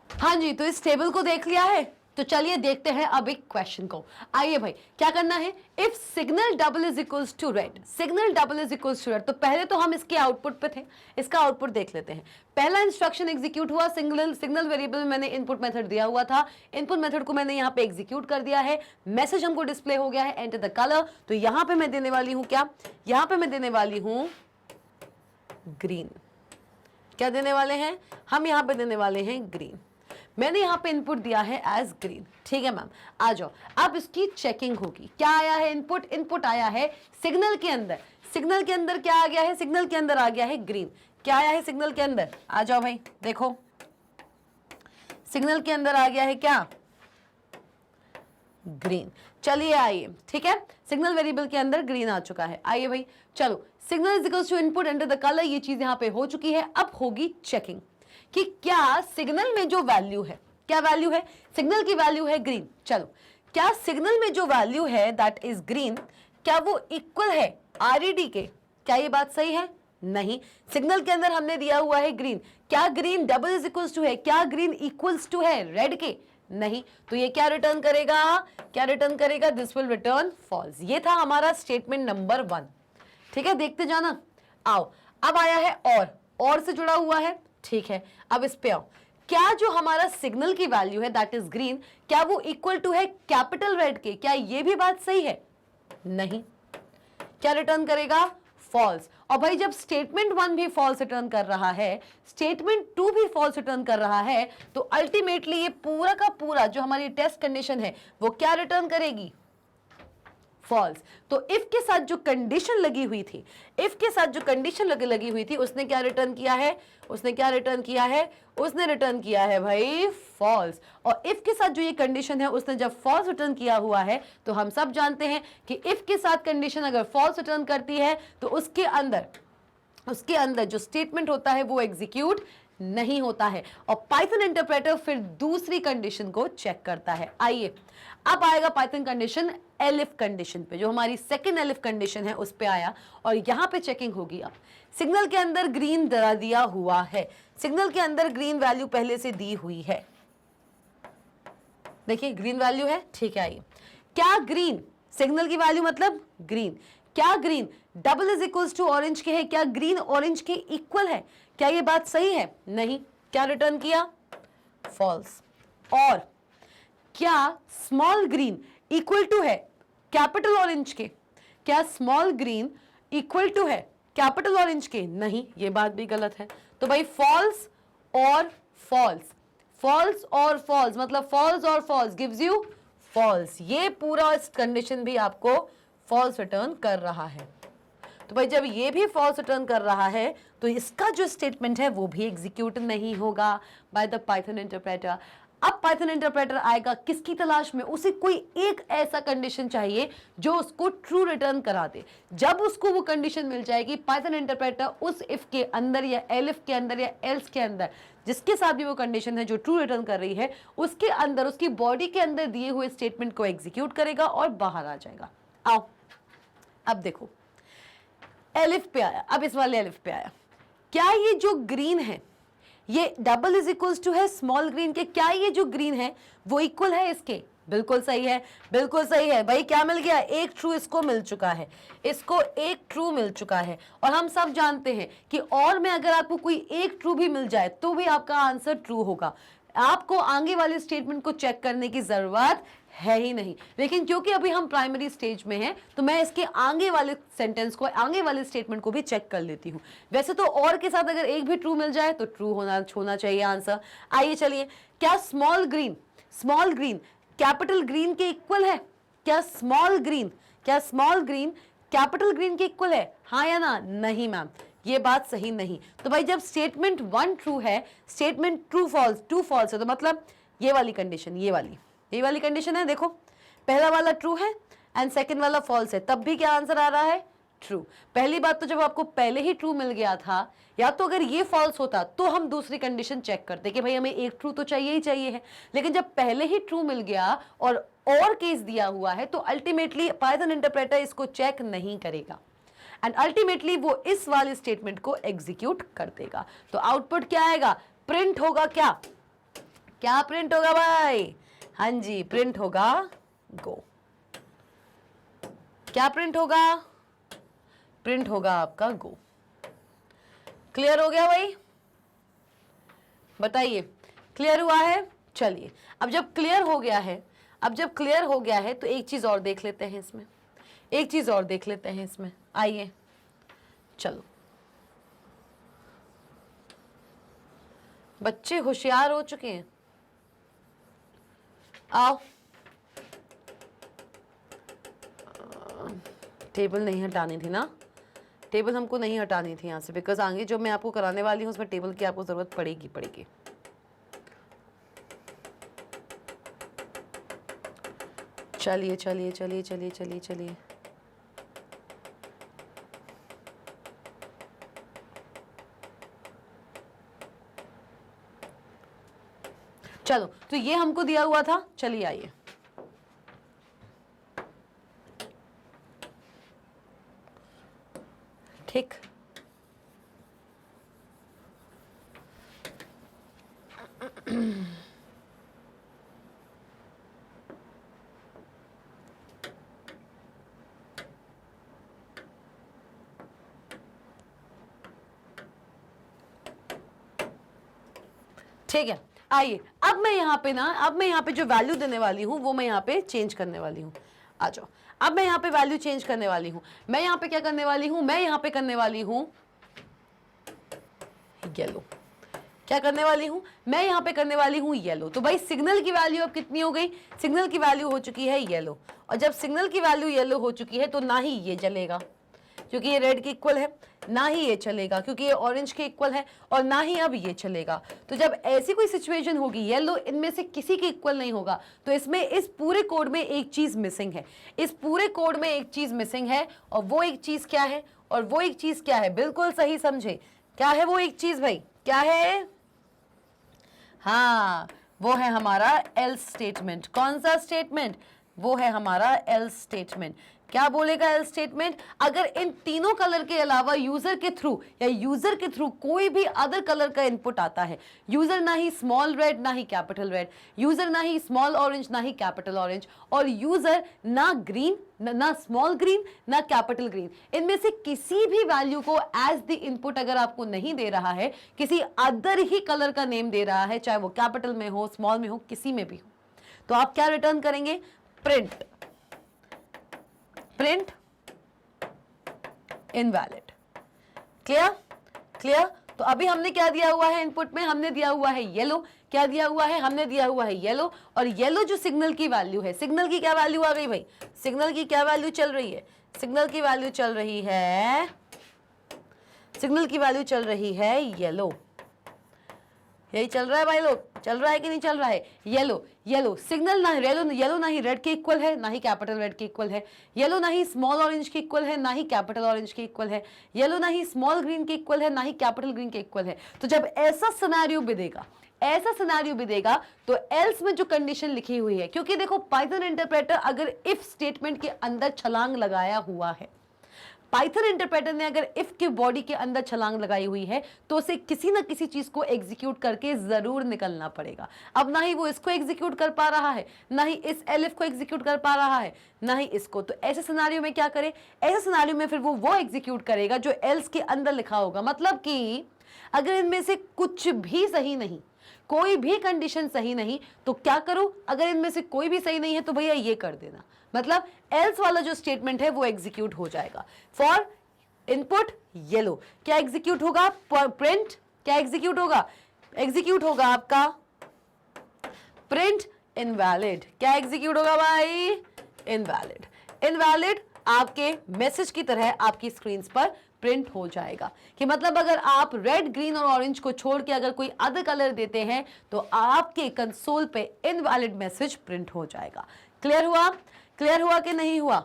हाँ जी, तो इस टेबल को देख लिया है तो चलिए देखते हैं अब एक क्वेश्चन को। आइए भाई, क्या करना है? If signal double is equals to red, signal double is equals to red, तो पहले तो हम इसके आउटपुट पे थे, इसका आउटपुट देख लेते हैं। पहला इंस्ट्रक्शन एग्जीक्यूट हुआ, सिग्नल वेरिएबल में मैंने इनपुट मेथड दिया हुआ था, इनपुट मेथड को मैंने यहाँ पे एग्जीक्यूट कर दिया है, मैसेज हमको डिस्प्ले हो गया है, एंटर द कलर। तो यहाँ पे मैं देने वाली हूँ क्या? यहाँ पे मैं देने वाली हूँ ग्रीन। क्या देने वाले हैं हम? यहाँ पे देने वाले हैं ग्रीन। मैंने यहाँ पे इनपुट दिया है एज ग्रीन। ठीक है मैम, आ जाओ। अब इसकी चेकिंग होगी। क्या आया है इनपुट? इनपुट आया है सिग्नल के अंदर। सिग्नल के अंदर क्या आ गया है? सिग्नल के अंदर आ गया है ग्रीन। क्या आया है सिग्नल के अंदर? आ जाओ भाई, देखो सिग्नल के अंदर आ गया है क्या? ग्रीन। चलिए आइए, ठीक है, सिग्नल वेरिएबल के अंदर ग्रीन आ चुका है। आइए भाई, चलो, signal is equals to input enter the colour, ये चीज यहाँ पे हो चुकी है। अब होगी चेकिंग कि क्या सिग्नल में जो वैल्यू है, क्या वैल्यू है? सिग्नल की वैल्यू है ग्रीन। चलो, क्या सिग्नल में जो वैल्यू है दैट इज ग्रीन, क्या वो इक्वल है आरईडी के? क्या ये बात सही है? नहीं, सिग्नल के अंदर हमने दिया हुआ है ग्रीन। क्या green double is equals to है? क्या ग्रीन इक्वल्स टू है रेड के? नहीं। तो ये क्या रिटर्न करेगा? क्या रिटर्न करेगा? This will return false. ये था हमारा स्टेटमेंट नंबर 1। ठीक है, देखते जाना। आओ, अब आया है और से जुड़ा हुआ है। ठीक है, अब इस पे आओ। क्या जो हमारा सिग्नल की वैल्यू है दैट इज ग्रीन, क्या वो इक्वल टू है कैपिटल रेड के? क्या ये भी बात सही है? नहीं। क्या रिटर्न करेगा? फॉल्स। और भाई जब स्टेटमेंट 1 भी फॉल्स रिटर्न कर रहा है, स्टेटमेंट 2 भी फॉल्स रिटर्न कर रहा है, तो अल्टीमेटली ये पूरा का पूरा जो हमारी टेस्ट कंडीशन है वो क्या रिटर्न करेगी? फॉल्स। तो इफ के साथ जो कंडीशन लगी हुई थी, इफ के साथ जो कंडीशन लगी हुई थी, उसने क्या रिटर्न किया है? उसने क्या रिटर्न किया है? उसने रिटर्न किया है भाई फॉल्स। और इफ के साथ जो ये कंडीशन है उसने जब फॉल्स रिटर्न किया हुआ है, तो हम सब जानते हैं कि इफ के साथ कंडीशन अगर फॉल्स रिटर्न करती है तो उसके अंदर जो स्टेटमेंट होता है वो एग्जीक्यूट नहीं होता है, और पाइथन इंटरप्रेटर फिर दूसरी कंडीशन को चेक करता है। आइए, अब आएगा पाइथन कंडीशन एलिफ कंडीशन पे, जो हमारी सेकंड एलिफ कंडीशन है उस पे आया, और यहां पे चेकिंग होगी। अब सिग्नल के अंदर ग्रीन दरा दिया हुआ है, सिग्नल के अंदर ग्रीन वैल्यू पहले से दी हुई है। देखिए ग्रीन वैल्यू है। ठीक है, आइए, क्या ग्रीन सिग्नल की वैल्यू मतलब ग्रीन, क्या green double is equals to orange के है? क्या ग्रीन ऑरेंज के इक्वल है? क्या ये बात सही है? नहीं। क्या रिटर्न किया? फॉल्स। और क्या स्मॉल ग्रीन इक्वल टू है कैपिटल ऑरेंज के? क्या स्मॉल ग्रीन इक्वल टू है कैपिटल ऑरेंज के? नहीं, ये बात भी गलत है। तो भाई फॉल्स और फॉल्स, फॉल्स और फॉल्स, मतलब फॉल्स और फॉल्स गिव्स यू फॉल्स। ये पूरा कंडीशन भी आपको फॉल्स रिटर्न कर रहा है। तो भाई जब ये भी फॉल्स रिटर्न कर रहा है तो इसका जो स्टेटमेंट है वो भी एग्जीक्यूट नहीं होगा बाय द पाइथन इंटरप्रेटर। अब पाइथन इंटरप्रेटर आएगा किसकी तलाश में, उसे कोई एक ऐसा कंडीशन चाहिए जो उसको ट्रू रिटर्न करा दे। जब उसको वो कंडीशन मिल जाएगी, पाइथन इंटरप्रेटर उस इफ के अंदर या एलिफ के अंदर या एल्स के अंदर, जिसके साथ भी वो कंडीशन है जो ट्रू रिटर्न कर रही है, उसके अंदर, उसकी बॉडी के अंदर दिए हुए स्टेटमेंट को एग्जीक्यूट करेगा और बाहर आ जाएगा। आओ अब देखो, एलिफ पे आया, अब इस वाले एलिफ पे आया, क्या ये जो ग्रीन है ये डबल इज इक्वल्स टू है स्मॉल ग्रीन के, क्या ये जो ग्रीन है वो इक्वल है इसके? बिल्कुल सही है, बिल्कुल सही है भाई। क्या मिल गया? एक ट्रू इसको मिल चुका है, इसको एक ट्रू मिल चुका है। और हम सब जानते हैं कि और में अगर आपको कोई एक ट्रू भी मिल जाए तो भी आपका आंसर ट्रू होगा, आपको आगे वाले स्टेटमेंट को चेक करने की जरूरत है ही नहीं। लेकिन क्योंकि अभी हम प्राइमरी स्टेज में हैं तो मैं इसके आगे वाले सेंटेंस को, आगे वाले स्टेटमेंट को भी चेक कर लेती हूँ। वैसे तो और के साथ अगर एक भी ट्रू मिल जाए तो ट्रू होना चाहिए आंसर। आइए चलिए, क्या स्मॉल ग्रीन कैपिटल ग्रीन के इक्वल है? क्या स्मॉल ग्रीन कैपिटल ग्रीन के इक्वल है? हाँ या ना? नहीं मैम, ये बात सही नहीं। तो भाई जब स्टेटमेंट 1 ट्रू है, स्टेटमेंट ट्रू फॉल्स है, तो मतलब ये वाली कंडीशन, ये वाली कंडीशन है। देखो, पहला वाला ट्रू है एंड सेकंड वाला फॉल्स है, तब भी क्या आंसर आ रहा है? ट्रू। पहली बात तो जब आपको पहले ही ट्रू मिल गया था, या तो अगर ये फॉल्स होता तो हम दूसरी कंडीशन चेक करते कि भाई हमें एक ट्रू तो चाहिए ही चाहिए है। लेकिन जब पहले ही ट्रू मिल गया और केस दिया हुआ है, तो अल्टीमेटली पाइथन इंटरप्रेटर इसको चेक नहीं करेगा एंड अल्टीमेटली वो इस वाले स्टेटमेंट को एग्जीक्यूट कर देगा। तो आउटपुट क्या आएगा? प्रिंट होगा। क्या प्रिंट होगा भाई? हाँ जी, प्रिंट होगा गो। क्या प्रिंट होगा? प्रिंट होगा आपका गो। क्लियर हो गया भाई? बताइए, क्लियर हुआ है? चलिए, अब जब क्लियर हो गया है तो एक चीज और देख लेते हैं इसमें, आइए चलो। बच्चे होशियार हो चुके हैं, आओ। टेबल नहीं हटानी थी ना, टेबल हमको नहीं हटानी थी यहाँ से, बिकॉज आगे जो मैं आपको कराने वाली हूँ उसमें टेबल की आपको जरूरत पड़ेगी। चलिए चलो, तो ये हमको दिया हुआ था। चलिए आइए, ठीक। ठीक है, आइए। अब मैं यहाँ पे जो वैल्यू देने वाली हूँ वो मैं यहाँ पे चेंज करने वाली हूँ। आ जाओ, अब मैं यहाँ पे वैल्यू चेंज करने वाली हूँ। मैं यहाँ पे क्या करने वाली हूँ? मैं यहाँ पे करने वाली हूँ येलो। क्या करने वाली हूँ? मैं यहाँ पे करने वाली हूँ येलो। तो भाई सिग्नल की वैल्यू अब कितनी हो गई? सिग्नल की वैल्यू हो चुकी है येलो। और जब सिग्नल की वैल्यू येलो हो चुकी है तो ना ही ये जलेगा क्योंकि ये रेड के इक्वल है, ना ही ये चलेगा क्योंकि ये ऑरेंज के इक्वल है, और ना ही अब ये चलेगा। तो जब ऐसी कोई सिचुएशन होगी, येलो इनमें से किसी के इक्वल नहीं होगा, तो इसमें इस पूरे कोड में एक चीज मिसिंग है। और वो एक चीज क्या है? बिल्कुल सही समझे। क्या है वो एक चीज भाई? क्या है? हाँ, वो है हमारा एल्स स्टेटमेंट। कौन सा स्टेटमेंट? वो है हमारा एल्स स्टेटमेंट। क्या बोलेगा एल्स स्टेटमेंट? अगर इन तीनों कलर के अलावा यूजर के थ्रू कोई भी अदर कलर का इनपुट आता है, यूजर ना ही स्मॉल रेड ना ही कैपिटल रेड, यूजर ना ही स्मॉल ऑरेंज ना ही कैपिटल ऑरेंज, और यूजर ना ग्रीन ना स्मॉल ग्रीन ना कैपिटल ग्रीन, इनमें से किसी भी वैल्यू को एज द इनपुट अगर आपको नहीं दे रहा है, किसी अदर ही कलर का नेम दे रहा है, चाहे वो कैपिटल में हो, स्मॉल में हो, किसी में भी हो, तो आप क्या रिटर्न करेंगे? Print invalid. क्लियर? तो अभी हमने क्या दिया हुआ है इनपुट में? हमने दिया हुआ है येलो। क्या दिया हुआ है? हमने दिया हुआ है येलो। और येलो जो सिग्नल की वैल्यू है, सिग्नल की क्या वैल्यू आ गई भाई? सिग्नल की क्या वैल्यू चल रही है? सिग्नल की वैल्यू चल रही है येलो। यही चल रहा है भाई लोग, चल रहा है कि नहीं चल रहा है? येलो, येलो सिग्नल ना येलो ना ही रेड के इक्वल है, ना ही कैपिटल रेड के इक्वल है। येलो ना ही स्मॉल ऑरेंज के इक्वल है, ना ही कैपिटल ऑरेंज के इक्वल है। येलो ना ही स्मॉल ग्रीन के इक्वल है, ना ही कैपिटल ग्रीन के इक्वल है। तो जब ऐसा सिनेरियो भी देगा, ऐसा सिनेरियो भी देगा, तो एल्स में जो कंडीशन लिखी हुई है, क्योंकि देखो पाइथन इंटरप्रेटर अगर इफ स्टेटमेंट के अंदर छलांग लगाया हुआ है, पाइथन इंटरप्रेटर ने अगर इफ के बॉडी के अंदर छलांग लगाई हुई है, तो उसे किसी ना किसी चीज को एग्जीक्यूट करके जरूर निकलना पड़ेगा। अब ना ही वो इसको एग्जीक्यूट कर पा रहा है, ना ही इस एलिफ को एग्जीक्यूट कर पा रहा है, ना ही इसको। तो ऐसे सिनेरियो में क्या करे? ऐसे सिनेरियो में फिर वो एग्जीक्यूट करेगा जो एल्स के अंदर लिखा होगा। मतलब कि अगर इनमें से कुछ भी सही नहीं, कोई भी कंडीशन सही नहीं, तो क्या करो? अगर इनमें से कोई भी सही नहीं है तो भैया ये कर देना। मतलब एल्स वाला जो स्टेटमेंट है वो एग्जीक्यूट हो जाएगा। फॉर इनपुट येलो क्या एग्जीक्यूट होगा? प्रिंट क्या एग्जीक्यूट होगा? एग्जीक्यूट होगा आपका प्रिंट इनवैलिड। क्या एग्जीक्यूट होगा भाई? इनवैलिड। इनवैलिड आपके मैसेज की तरह आपकी स्क्रीन पर प्रिंट हो जाएगा। कि मतलब अगर आप रेड, ग्रीन और ऑरेंज को छोड़ के अगर कोई अदर कलर देते हैं तो आपके कंसोल पे इनवैलिड मैसेज प्रिंट हो जाएगा। क्लियर हुआ? क्लियर हुआ कि नहीं हुआ?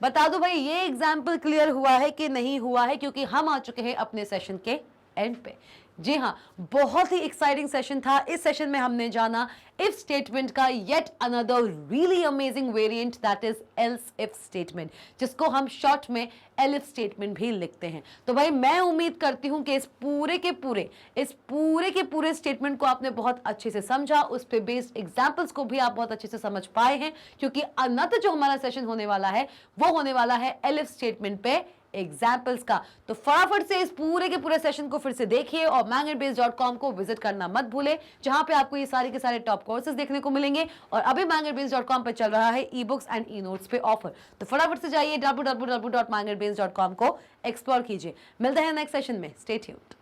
बता दो भाई, ये एग्जाम्पल क्लियर हुआ है कि नहीं हुआ है? क्योंकि हम आ चुके हैं अपने सेशन के एंड पे। जी हाँ, बहुत ही एक्साइटिंग सेशन था। इस सेशन में हमने जाना इफ स्टेटमेंट का yet another really amazing variant, that is else if statement, जिसको हम शॉर्ट में एलिफ स्टेटमेंट भी लिखते हैं। तो भाई मैं उम्मीद करती हूं कि इस पूरे के पूरे स्टेटमेंट को आपने बहुत अच्छे से समझा, उस पे बेस्ड एग्जांपल्स को भी आप बहुत अच्छे से समझ पाए हैं, क्योंकि अनदर जो हमारा सेशन होने वाला है वो होने वाला है एलिफ स्टेटमेंट पे एग्जाम्पल्स का। तो फटाफट से इस पूरे के पूरे सेशन को फिर से देखिए और mangetbase.com को विजिट करना मत भूले, जहां पे आपको ये सारे के सारे टॉप कोर्सेज देखने को मिलेंगे। और अभी mangetbase.com पे चल रहा है e books and e notes पे ऑफर, तो फटाफट से जाइए www.mangetbase.com को एक्सप्लोर कीजिए। मिलते हैं नेक्स्ट सेशन में, स्टे ट्यून्ड।